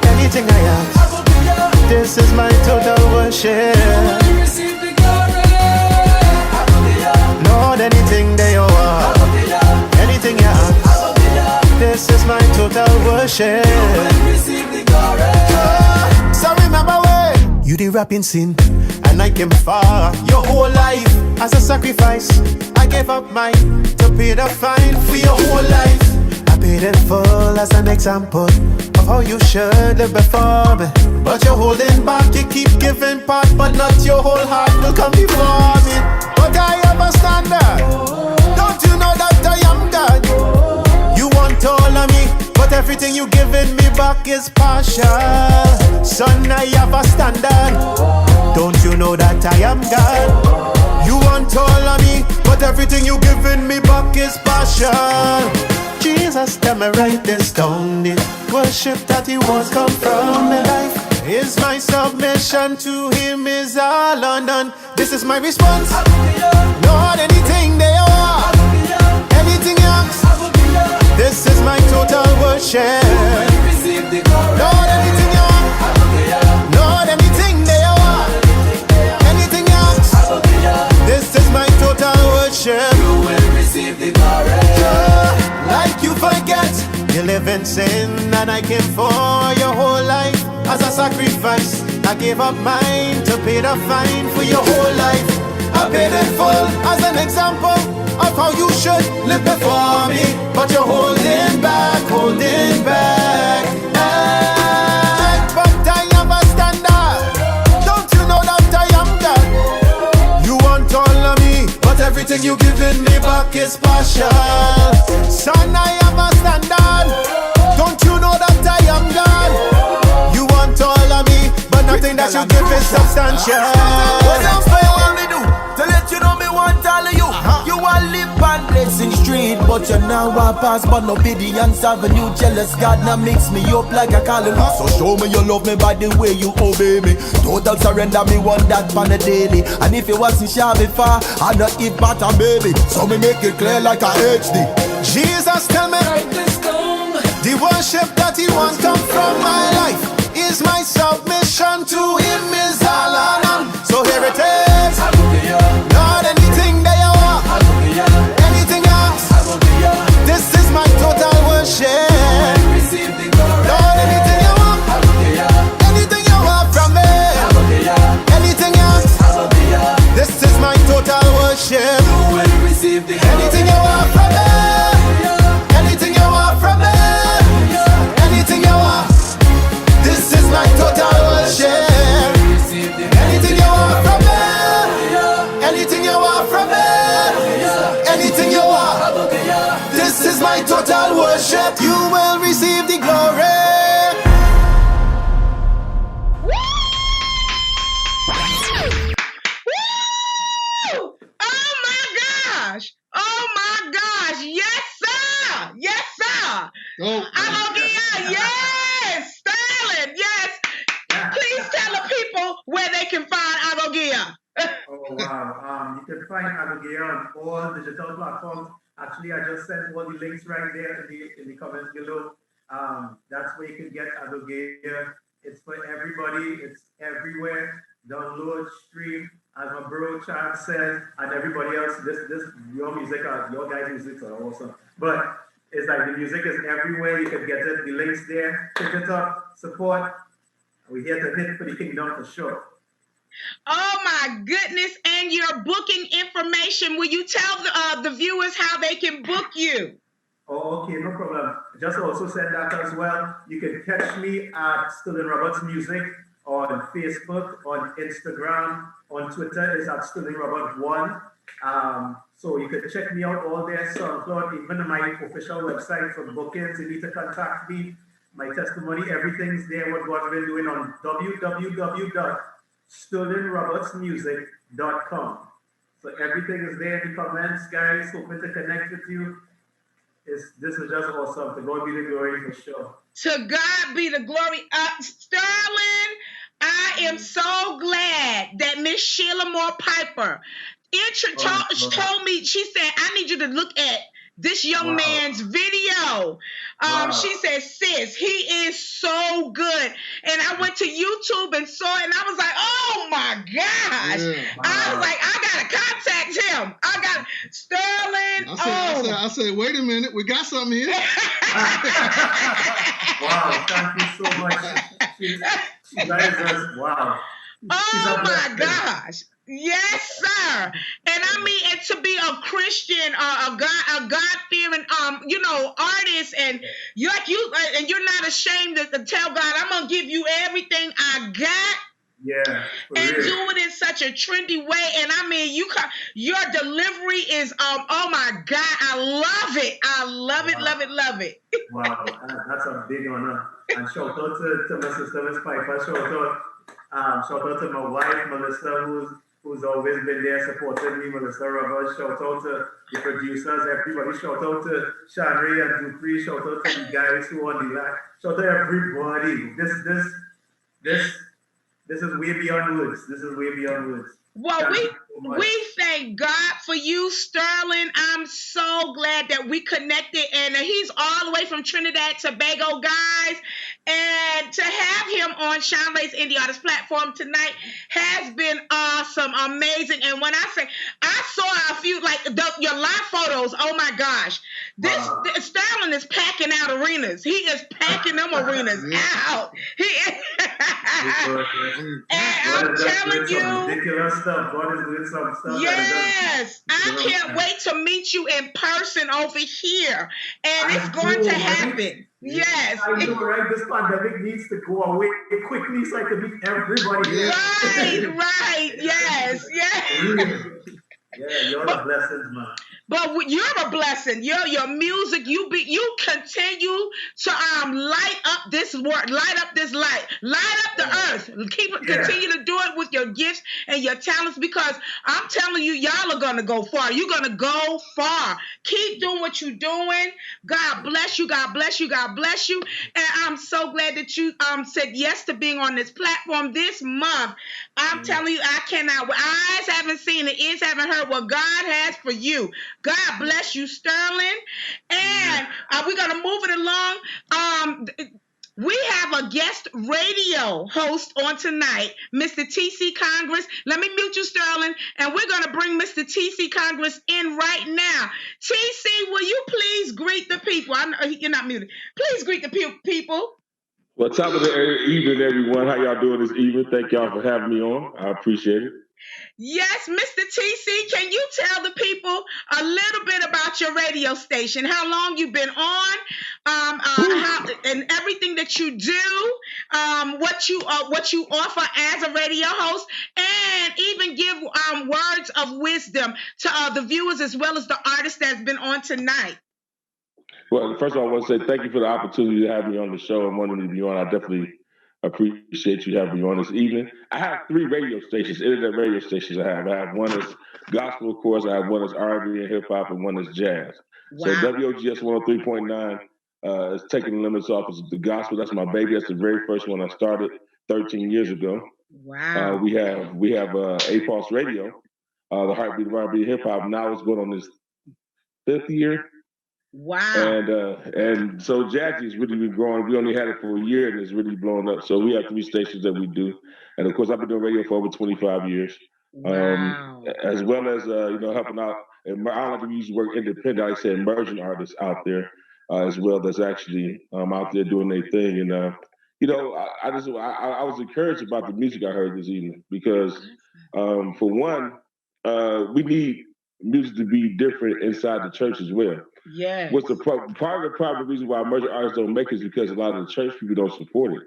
anything I ask, this is my total worship. Lord, anything they are, anything you ask, this is my total worship. So remember when you did rapping sin, and I came far, your whole life as a sacrifice. I gave up mine to pay the fine for your whole life. I paid in full as an example of how you should live before me. But you're holding back, you keep giving part, but not your whole heart will come before me. But I have a standard. Don't you know that I am God? You want all of me, but everything you giving me back is partial. Son, I have a standard. Don't you know that I am God? You want all of me, but everything you giving me back is partial. Jesus, tell me write this down. The worship that he wants come from my life is my submission to him is all undone. This is my response. Lord, anything they are, anything else, this is my total worship. Lord, anything you are, Lord, anything they are, anything else, this is my total You live in sin and I came for your whole life. As a sacrifice, I gave up mine to pay the fine for your whole life. I paid it full as an example of how you should live before me. But you're holding back, holding back. But I am a standard. Don't you know that I am God? You want all of me, but everything you giving me back is partial. Son, I am a standard. Don't you know that I am God? You want all of me, but nothing that you give is substantial. What else do you want me do? To let you know me want all of you. You want live on blessing street, but you now want pass but no obedience avenue. Jealous God now mix me up like a calendar. So show me you love me by the way you obey me. Total surrender, me want that on the daily. And if you wasn't sure before, I not if but a baby. So me make it clear like a HD. Jesus tell me the worship that he wants come from my life is my submission to him is all I am. So here it is. Lord, anything that you want, anything else, this is my total worship. Lord, anything you want, anything you want from me, anything else, this is my total worship. Anything you want from me, anything you want from me, anything you want, this is my total worship. Anything you want from me, anything you want from me, anything you want, this is my total worship. You will receive the glory. Oh my gosh! Yes, sir! Yes, sir! Hallelujah! Yes! Sterling! Yes! Please tell the people where they can find Avogia. Oh wow! You can find Avogia on all digital platforms. Actually, I just sent all the links right there in the comments below. That's where you can get Avogia. It's for everybody. It's everywhere. Download, stream. As my bro Chad says, and everybody else, this your music, your guys' music are awesome. But it's like the music is everywhere. You can get it. The links there. Pick it up. Support. We're here to hit for the kingdom for sure. Oh my goodness! And your booking information. Will you tell the viewers how they can book you? Oh, okay, no problem. Just also said that as well. You can catch me at Sterling Roberts Music on Facebook, on Instagram, on Twitter is at Sterling Robert 1. So you can check me out all there, SoundCloud, even my official website for bookings. You need to contact me. My testimony, everything's there, what God's been doing on www.sterlingrobertsmusic.com. So everything is there in the comments, guys. Hoping to connect with you. This is just awesome. To God be the glory for sure. To God be the glory. Sterling, I am so glad that Miss Sheila Moore Piper told me, she said, I need you to look at this young man's video. She said, sis, he is so good. And I went to YouTube and saw it, and I was like, oh my gosh. I was like, I gotta contact him. I got Sterling. I said, wait a minute, we got something here. Wow, thank you so much. She guys us, wow. Oh my gosh. Yes, sir. And I mean, and to be a Christian, a God-fearing, artist, and you're not ashamed to tell God, I'm gonna give you everything I got. Yeah. And do it in such a trendy way. And I mean, your delivery is, oh my God, I love it. I love it, love it, love it. Wow, that's a big honor. And shout out to my sister, Miss Piper. Shout out to my wife, Melissa, who's always been there supporting me, Melissa Roberts. Shout out to the producers, everybody. Shout out to Shanrae and Dupree. Shout out to the guys who are on the line. Shout out to everybody. This is way beyond words. This is way beyond words. Well, we thank God for you, Sterling. I'm so glad that we connected, and he's all the way from Trinidad Tobago, guys. And to have him on Shanrae's Indie Artist platform tonight has been awesome, amazing. And when I say I saw a few, like your live photos, oh my gosh, this Sterling is packing out arenas. He is packing them arenas out. And I'm telling you, ridiculous stuff. God is doing some stuff. Yes, I can't wait to meet you in person over here, and it's going to happen. Yes, I know, right? This pandemic needs to go away quickly so I can meet everybody. Right, yes. Yeah, you're a blessing, man. But you're a blessing. Your music, you continue to light up this world, light up this light, light up the earth. Continue to do it with your gifts and your talents, because I'm telling you, y'all are gonna go far. You're gonna go far. Keep doing what you're doing. God bless you. God bless you. God bless you. And I'm so glad that you said yes to being on this platform this month. I'm telling you, I cannot. Eyes haven't seen it, ears haven't heard what God has for you. God bless you, Sterling. And we're going to move it along. We have a guest radio host on tonight, Mr. T.C. Congress. Let me mute you, Sterling, and we're going to bring Mr. T.C. Congress in right now. T.C., will you please greet the people? I know you're not muted. Please greet the people. Well, top of the evening, everyone. How y'all doing this evening? Thank y'all for having me on. I appreciate it. Yes, Mr. TC, can you tell the people a little bit about your radio station, how long you've been on, how, and everything that you do, what you offer as a radio host, and even give words of wisdom to the viewers as well as the artists that's been on tonight? Well, first of all, I want to say thank you for the opportunity to have me on the show and wanting me to be on. I definitely appreciate you having me on this evening. I have 3 radio stations, internet radio stations I have one is gospel, of course. I have one is R&B and hip-hop, and one is jazz. Wow. So WOGS 103.9 is taking the limits off of the gospel. That's my baby. That's the very first one I started 13 years ago. Wow. We have A-Pulse Radio, the heartbeat of R&B and hip-hop. Now it's going on this 5th year. Wow. And so Jazzy's really been growing. We only had it for a year and it's really blown up. So we have 3 stations that we do. And of course, I've been doing radio for over 25 years. Wow. As well as, helping out. And I don't like to use the word independent. I say emerging artists out there as well that's actually out there doing their thing. And, I was encouraged about the music I heard this evening because, for one, we need music to be different inside the church as well. Yeah. What's the part of the problem? The reason why emerging artists don't make it is because a lot of the church people don't support it,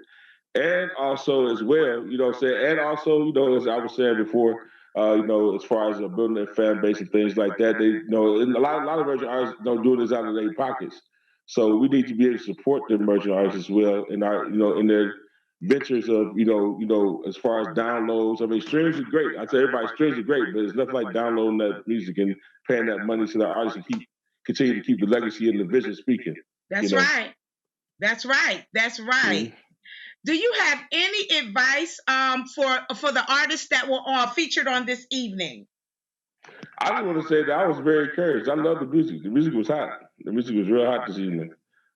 and also as well, and also, as I was saying before, as far as building their fan base and things like that, a lot of emerging artists don't do this out of their pockets. So we need to be able to support the emerging artists as well in our, in their ventures of, as far as downloads. I mean, streams are great. I tell everybody, streams are great, but it's nothing like downloading that music and paying that money to the artists and continue to keep the legacy and the vision speaking. That's right. That's right. That's right. Mm-hmm. Do you have any advice for the artists that were featured on this evening? I just want to say that I was very encouraged. I love the music. The music was hot. The music was real hot this evening.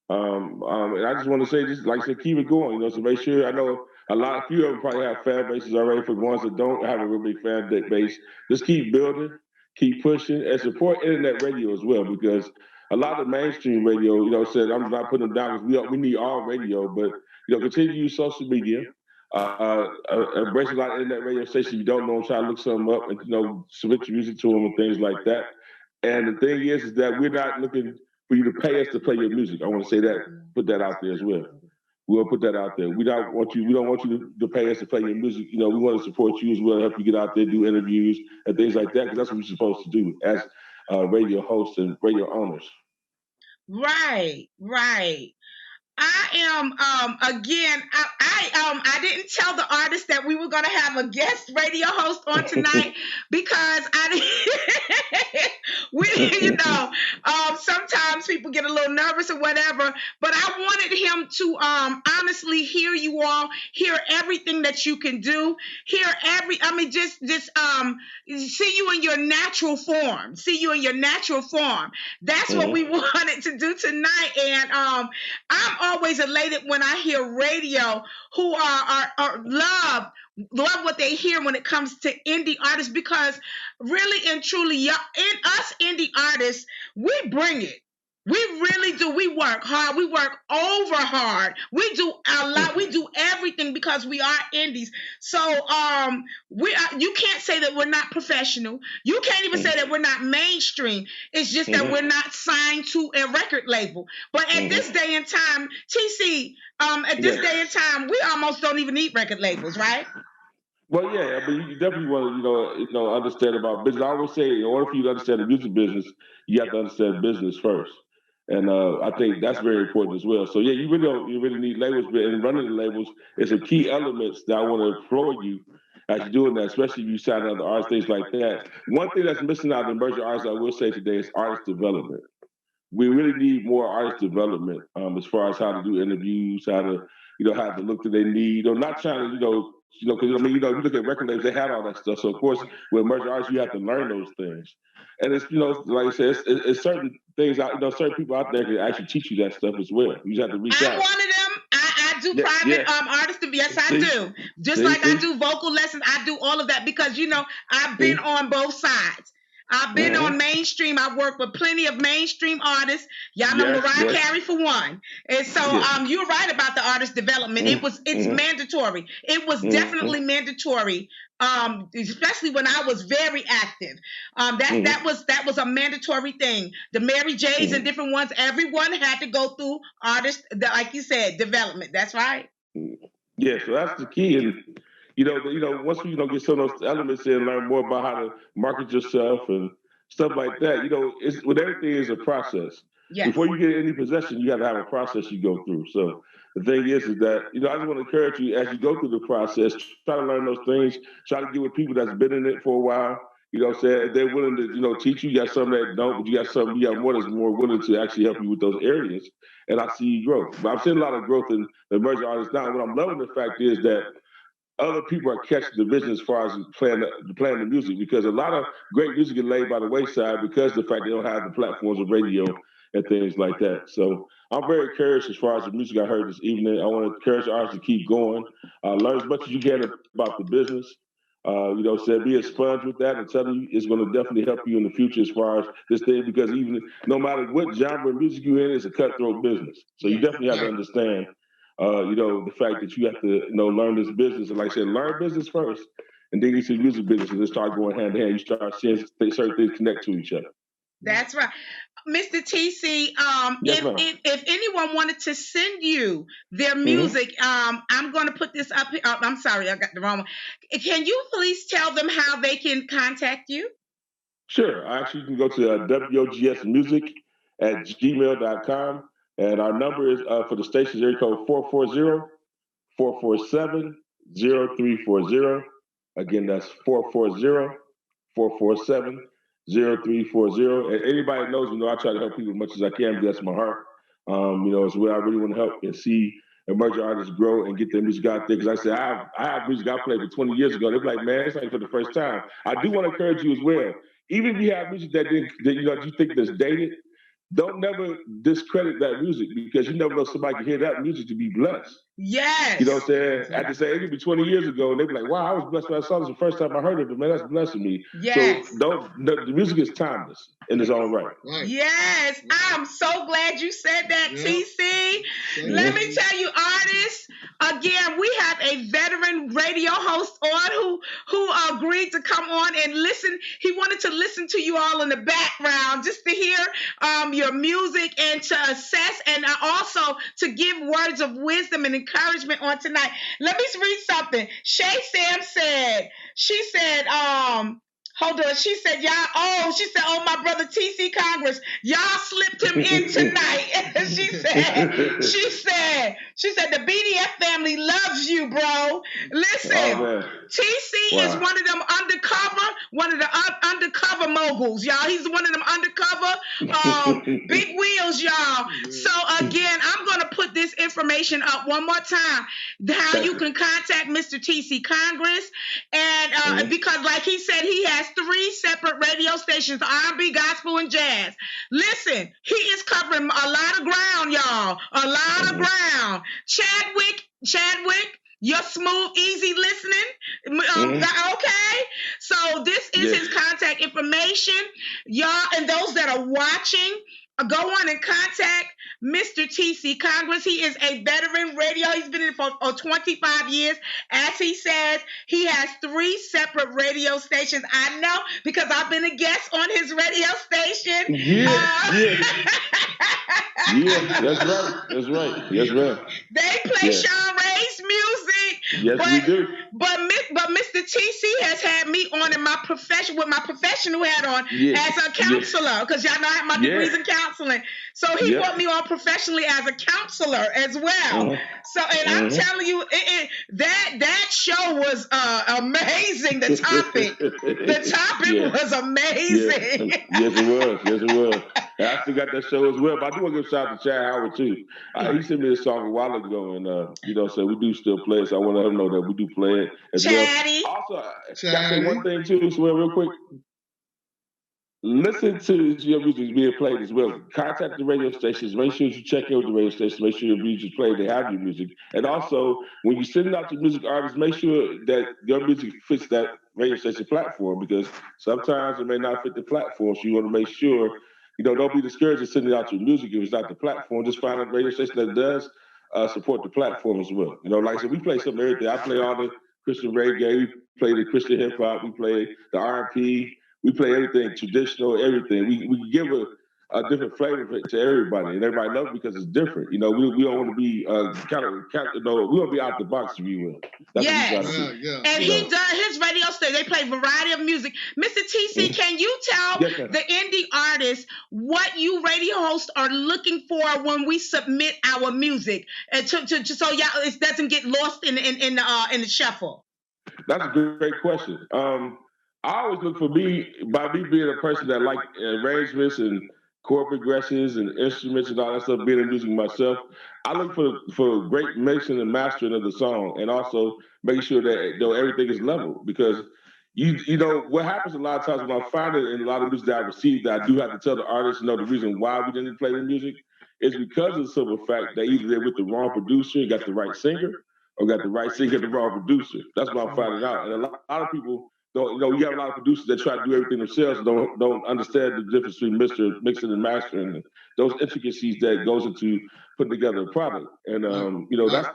And I just want to say, just like I said, keep it going. So make sure. I know a few of them probably have fan bases already. For the ones that don't have a real big fan base, just keep building, keep pushing, and support internet radio as well, because a lot of mainstream radio, said I'm not putting them down because we need all radio, but continue to use social media. Embrace a lot of internet radio stations you don't know, try to look something up and submit your music to them and things like that. And the thing is that we're not looking for you to pay us to play your music. I want to say that, put that out there as well. We'll put that out there. We don't want you to pay us to play your music. We want to support you as well, help you get out there, do interviews and things like that, because that's what we're supposed to do as radio hosts and radio owners. Right. I am again. I didn't tell the artist that we were going to have a guest radio host on tonight because sometimes people get a little nervous or whatever. But I wanted him to honestly hear you all, hear everything that you can do, just see you in your natural form. That's what we wanted to do tonight, and I'm always elated when I hear radio who are love what they hear when it comes to indie artists, because really and truly, in us indie artists, we bring it. We really do. We work hard. We work over hard. We do a lot. We do everything because we are indies. So you can't say that we're not professional. You can't even say that we're not mainstream. It's just that we're not signed to a record label. But at this day and time, TC, day and time, we almost don't even need record labels, right? Well, yeah, but you definitely want to, understand about business. I always say, in order for you to understand the music business, you have to understand business first, and I think that's very important as well. So yeah, you really need labels, but in running the labels, it's some key elements that I want to implore you as you're doing that, especially if you sign other artists, things like that. One thing that's missing out of emerging artists, I will say today, is artist development. We really need more artist development as far as how to do interviews, how to look that they need, or not trying to, because you look at record labels, they had all that stuff. So of course, with emerging artists, you have to learn those things. And it's, like I said, it's certain things out, certain people out there can actually teach you that stuff as well. You just have to reach out. I'm one of them. I do private artists. Yes, I do. Just like I do vocal lessons, I do all of that because I've been on both sides. I've been on mainstream. I've worked with plenty of mainstream artists. Y'all know Mariah Carey for one. And so you're right about the artist development. It's mandatory. It was definitely mandatory. Especially when I was very active. That was a mandatory thing. The Mary J's and different ones, everyone had to go through artist, like you said, development. That's right. Yeah, so that's the key. And once we get some of those elements in, learn more about how to market yourself and stuff like that. It's with everything is a process. Yes. Before you get any possession, you got to have a process you go through. So the thing is that I just want to encourage you as you go through the process, try to learn those things. Try to get with people that's been in it for a while. If they're willing to teach you, you got some that don't, but you got more that's more willing to actually help you with those areas. And I see you grow. But I'm seeing a lot of growth in emerging artists now. What I'm loving the fact is that other people are catching the vision as far as playing the music, because a lot of great music is laid by the wayside because of the fact they don't have the platforms of radio and things like that. So I'm very encouraged as far as the music I heard this evening. I want to encourage artists to keep going, learn as much as you can about the business. Be a sponge with that, and telling you it's going to definitely help you in the future as far as this thing, because even no matter what genre of music you're in, it's a cutthroat business. So you definitely have to understand the fact that you have to, learn this business. And like I said, learn business first, and then you see music business, and then start going hand in hand. You start seeing certain things connect to each other. That's right. Mr. TC, if anyone wanted to send you their music, I'm going to put this up here. I'm sorry, I got the wrong one. Can you please tell them how they can contact you? Sure. Actually, you can go to wogsmusic@gmail.com. And our number is for the station area code 440-447-0340. Again, that's 440-447-0340. And anybody that knows, I try to help people as much as I can, because that's my heart. It's where I really want to help and see emerging artists grow and get their music out there. Because like I said, I have music I played for 20 years ago. They're like, man, it's like for the first time. I do want to encourage you as well. Even if you have music that you think that's dated, don't never discredit that music, because you never know somebody can hear that music to be blessed. Yes. You know what I'm saying? I can say it could be 20 years ago, and they be like, wow, I was blessed when I saw this the first time I heard it, but man, that's blessing me. Yes. So the music is timeless in its own right. Yes. I'm so glad you said that, TC. Let me tell you, artists, again, we have a veteran radio host on who agreed to come on and listen. He wanted to listen to you all in the background just to hear your music and to assess, and also to give words of wisdom and encouragement on tonight. Let me read something. Shay Sam said, Hold on. She said, oh, my brother TC Congress, y'all slipped him in tonight. she said, the BDF family loves you, bro. Listen, TC is one of them undercover moguls, y'all. He's one of them undercover big wheels, y'all. So again, I'm going to put this information up one more time, how you can contact Mr. TC Congress. And because like he said, he has 3 separate radio stations, R&B, gospel, and jazz. Listen, he is covering a lot of ground, y'all. A lot of ground. Chadwick, you're smooth, easy listening. Okay? So this is his contact information. Y'all, and those that are watching, go on and contact Mr. TC Congress. He is a veteran radio. He's been in it for 25 years. As he says, he has 3 separate radio stations. I know because I've been a guest on his radio station. That's right. They play Shanrae's music. Yes, we do. But Mr. TC has had me on in my profession with my professional hat on as a counselor, because y'all know I have my degrees in counseling. So he brought me on professionally as a counselor as well. So, and I'm telling you, that show was amazing. The topic was amazing. Yes, it was. And I still got that show as well. But I do want to give a shout out to Chad Howard too. He sent me a song a while ago, and so we do still play it. So I want to let him know that we do play it as well. Also, can I say one thing too, Swell, real quick? Listen to your music being played as well. Contact the radio stations. Make sure you check in with the radio stations. Make sure your music is played. They have your music. And also, when you're sending out your music artists, make sure that your music fits that radio station platform, because sometimes it may not fit the platform. So you want to make sure, don't be discouraged in sending out your music if it's not the platform. Just find a radio station that does support the platform as well. Like I said, we play some of everything. I play all the Christian reggae. We play the Christian hip hop. We play the R&B. We play everything, traditional, everything. We give a different flavor to everybody, and everybody loves it because it's different. We don't want to be we want to be out the box, if you will. That's what we try to do. And he does his radio station. They play a variety of music. Mr. TC, can you tell the indie artists what you radio hosts are looking for when we submit our music, and so y'all it doesn't get lost in the shuffle? That's a great question. I always look for by me being a person that like arrangements and chord progressions and instruments and all that stuff, being in music myself, I look for great mixing and mastering of the song, and also making sure that everything is level, because what happens a lot of times when I find it in a lot of music that I receive, that I do have to tell the artist, the reason why we didn't play the music is because of the simple fact that either they're with the wrong producer, got the right singer, or got the right singer, the wrong producer. That's what I'm finding out. And a lot of people don't, you have a lot of producers that try to do everything themselves and don't understand the difference between mixing and mastering, and those intricacies that goes into putting together a product. And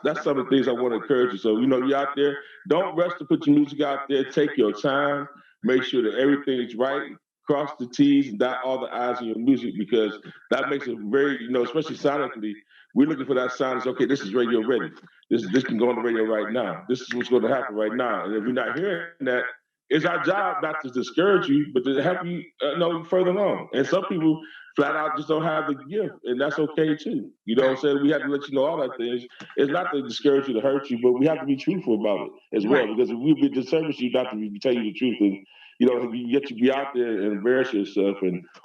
that's some of the things I want to encourage you. So you're out there, don't rush to put your music out there. Take your time, make sure that everything is right. Cross the T's and dot all the I's in your music, because that makes it very, especially sonically, we're looking for that sound. Okay, this is radio ready. This can go on the radio right now. This is what's going to happen right now. And if you're not hearing that, it's our job not to discourage you, but to help you know further along. And some people flat out just don't have the gift, and that's okay too. You know what I'm saying? We have to let you know all that things. It's not to discourage you, to hurt you, but we have to be truthful about it as well. Because if we be disservice you, not to tell you the truth, and you get to be out there and embarrass yourself,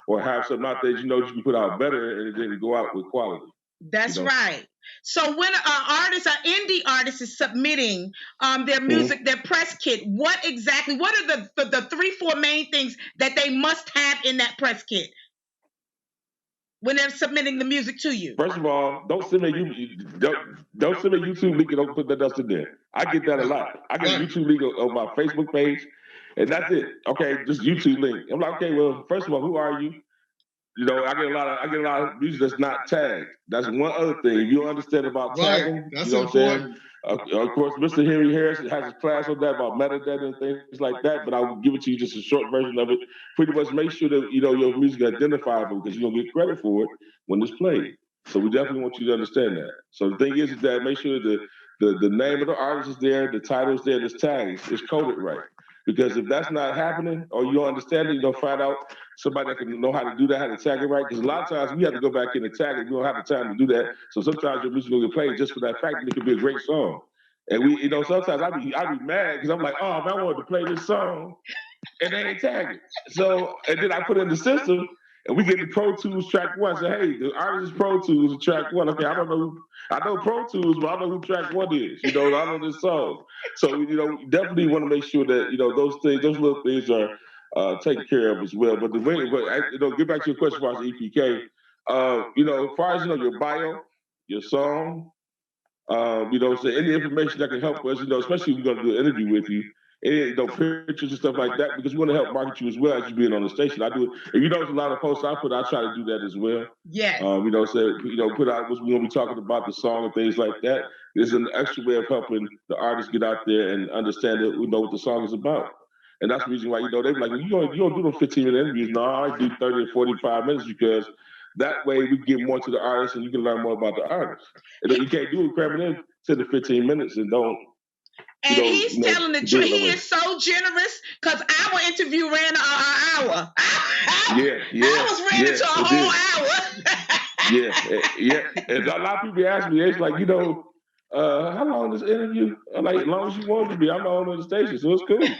or have something out there you can put out better, and then go out with quality. That's right. So when an indie artist is submitting their music, their press kit, what are the 3-4 main things that they must have in that press kit when they're submitting the music to you? First of all, don't send me YouTube link and don't put that else in there. I get that a lot. I get a YouTube link on my Facebook page, and that's it. Okay, just YouTube link. I'm like, okay, well, first of all, who are you? I get a lot of music that's not tagged. That's one other thing. If you don't understand about tagging, that's what I'm saying? Of course, Mr. Henry Harris has a class on that about metadata and things like that, but I will give it to you just a short version of it. Pretty much make sure that your music is identifiable, because you're gonna get credit for it when it's played. So we definitely want you to understand that. So the thing is that make sure the name of the artist is there, the title is there, this tag is coded right. Because if that's not happening or you don't understand it, you don't find out somebody that can know how to do that, how to tag it right. Because a lot of times we have to go back in and tag it. We don't have the time to do that. So sometimes your music will get played just for that fact that it could be a great song. And we, sometimes I be mad because I'm like, oh man, I wanted to play this song and they ain't tagged it. So, and then I put it in the system and we get the Pro Tools track one. Say, hey, the artist is Pro Tools and track one. Okay, I know Pro Tools, but I know who track one is. I know this song. So, definitely want to make sure that, those little things are taken care of as well. But get back to your question as far as EPK. As far as, your bio, your song, so any information that can help us, especially if we're going to do an interview with you, pictures and stuff like that, because we want to help market you as well as you being on the station. I do it. If there's a lot of posts I put, I try to do that as well. Yes. Put out what we're going to be talking about, the song and things like that. There's an extra way of helping the artists get out there and understand what the song is about. And that's the reason why, they be like, you don't do those 15-minute interviews. No, I do 30 to 45 minutes because that way we get more to the artist and you can learn more about the artist. And you can't do it cramming in 10 to 15 minutes and don't. And he's telling the truth. He is so generous because our interview ran an hour. I was ready to a whole hour. Yeah. And a lot of people ask me, it's like, how long is this interview? I'm like, as long as you want it to be. I'm the owner of the station, so it's cool. And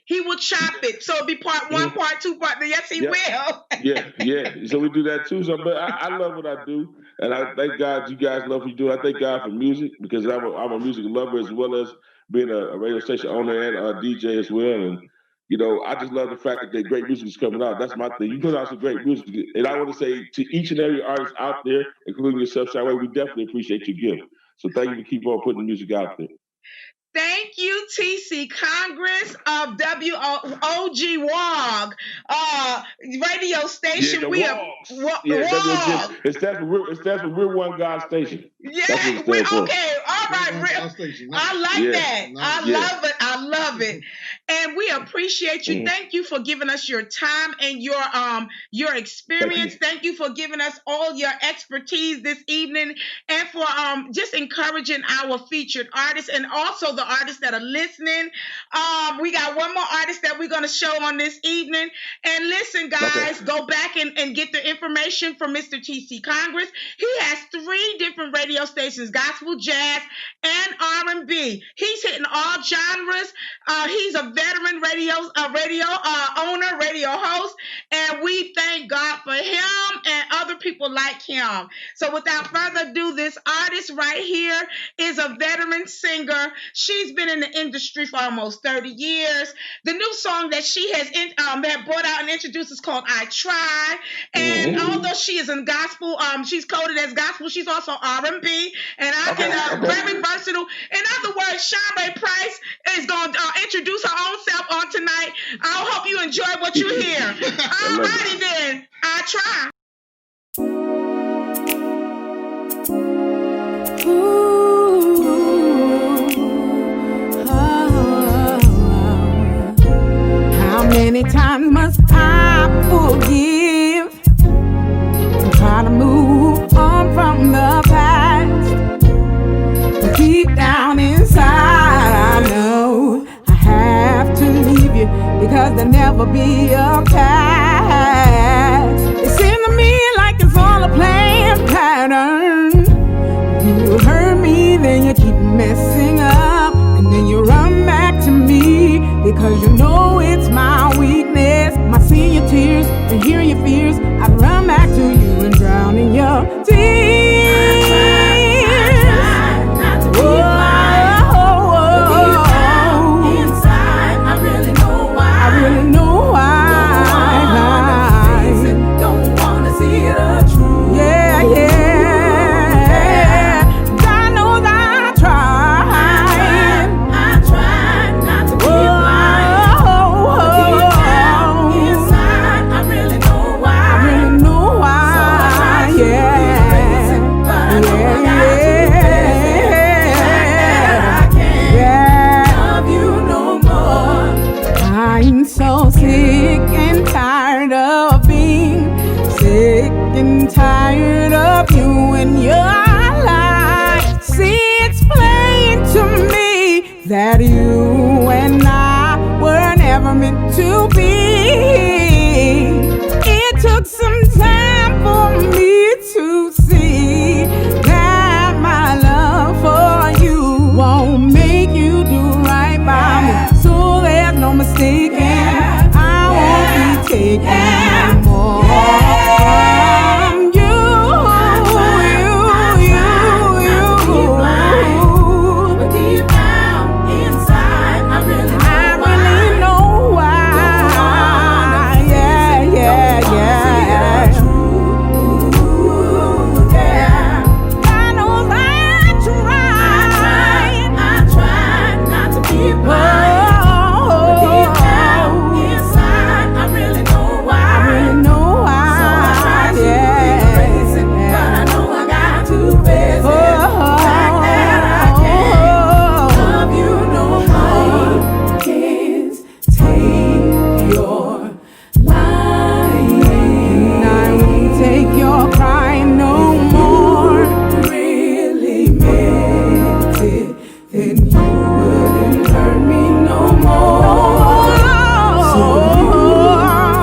he will chop it. So it'll be part one, part two, part three. Yes, he will. Yeah. So we do that too. So, but I love what I do, and I thank God you guys love what you do. I thank God for music because I'm a music lover as well as being a radio station owner and a DJ as well. And I just love the fact that great music is coming out. That's my thing. You put out some great music, and I want to say to each and every artist out there, including yourself, Shanrae, we definitely appreciate your gift. So thank you for keep on putting music out there. Thank you, TC Congress of WOG WOG radio station. WOG. It stands for We're One God Station. Yeah, okay, all right. I like that. I love it. And we appreciate you. Thank you for giving us your time and your experience. Thank you for giving us all your expertise this evening and for just encouraging our featured artists and also the artists that are listening. We got one more artist that we're going to show on this evening. And listen, guys, go back and get the information from Mr. TC Congress. He has 3 different radio stations, gospel, jazz, and R&B. He's hitting all genres. He's a veteran radio owner, radio host, and we thank God for him and other people like him. So without further ado, this artist right here is a veteran singer. She's been in the industry for almost 30 years. The new song that she has that brought out and introduced is called I Try. And although she is in gospel, she's coded as gospel, she's also R&B, and very versatile. In other words, Shanrae Price is going to introduce her own self on tonight. I hope you enjoy what you hear. All righty then, I Try. How many times must I forgive and try to move on from the past? But deep down inside, I know I have to leave you because there'll never be a past. It seems to me like it's all a planned pattern. You hurt me, then you keep messing up, and then you run back to me because you know it's my weakness. My seeing your tears and hearing your fears, I'd run back to you and drown in your tears. I try not to be blind, but deep down inside, I really know why. Don't wanna see the truth. Yeah. God knows I tried not to be blind. But deep down inside, I really know why. Yeah. that you and I were never meant to be. It took some time for me to see that my love for you won't make you do right by me. So there's no mistaking, I won't be taking more from you. But deep down inside, I really know why. Yeah, yeah, yeah. God knows I tried not to be blind. But deep down inside, I really know why. So I try to erase it, but I know I got to face it. The fact that I can't love you no more. Can't take your lying. I won't take your crying no more. Really meant it, then you wouldn't hurt me no more. So you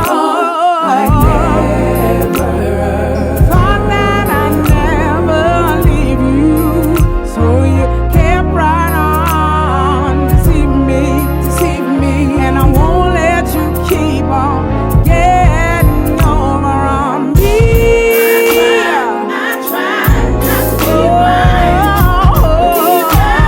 thought I'd never leave you. So you kept right on deceiving me, and I won't let you keep on getting over on me. I tried not to be blind. Deep down inside,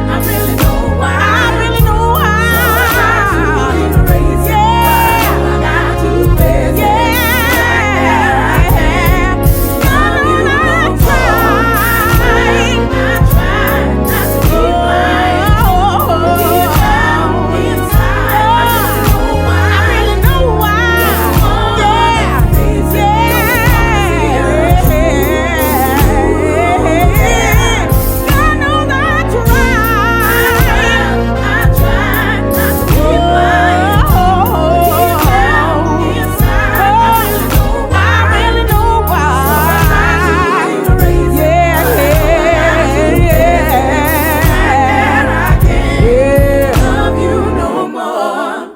I really know why.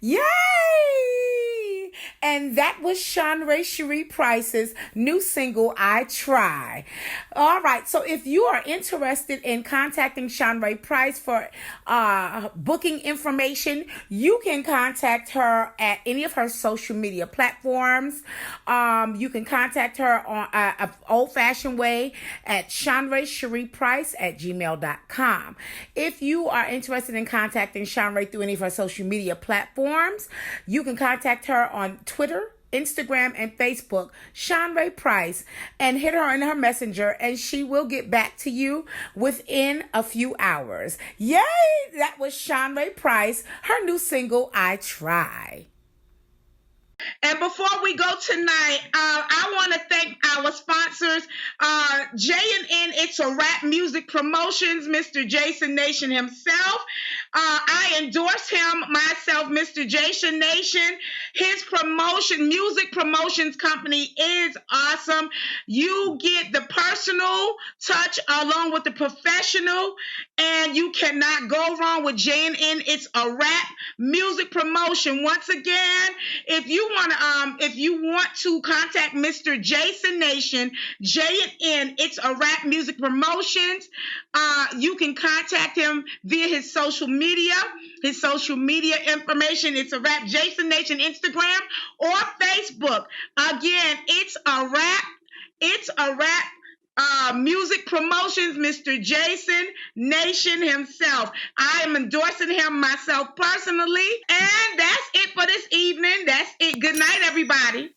Yay! And that was Shanrae Price's new single, I Try. All right, so if you are interested in contacting Shanrae Price for booking information, you can contact her at any of her social media platforms. You can contact her on an old-fashioned way at shanraeprice@gmail.com. If you are interested in contacting Shanrae through any of her social media platforms, you can contact her on Twitter, Instagram, and Facebook, Shanrae Price, and hit her in her messenger, and she will get back to you within a few hours. Yay! That was Shanrae Price, her new single, I Try. And before we go tonight, I want to thank our sponsors, J&N It's a Rap Music Promotions, Mr. Jason Nation himself. I endorse him myself, Mr. Jason Nation. His music promotions company is awesome. You get the personal touch along with the professional, and you cannot go wrong with J&N It's a Rap Music Promotion. Once again, if you want to contact Mr. Jason Nation, J&N It's a Rap Music Promotions, you can contact him via his social media information. It's a Rap Jason Nation Instagram or Facebook. Again, It's a Rap Music Promotions, Mr. Jason Nation himself. I am endorsing him myself personally. And that's it for this evening. That's it. Good night, everybody.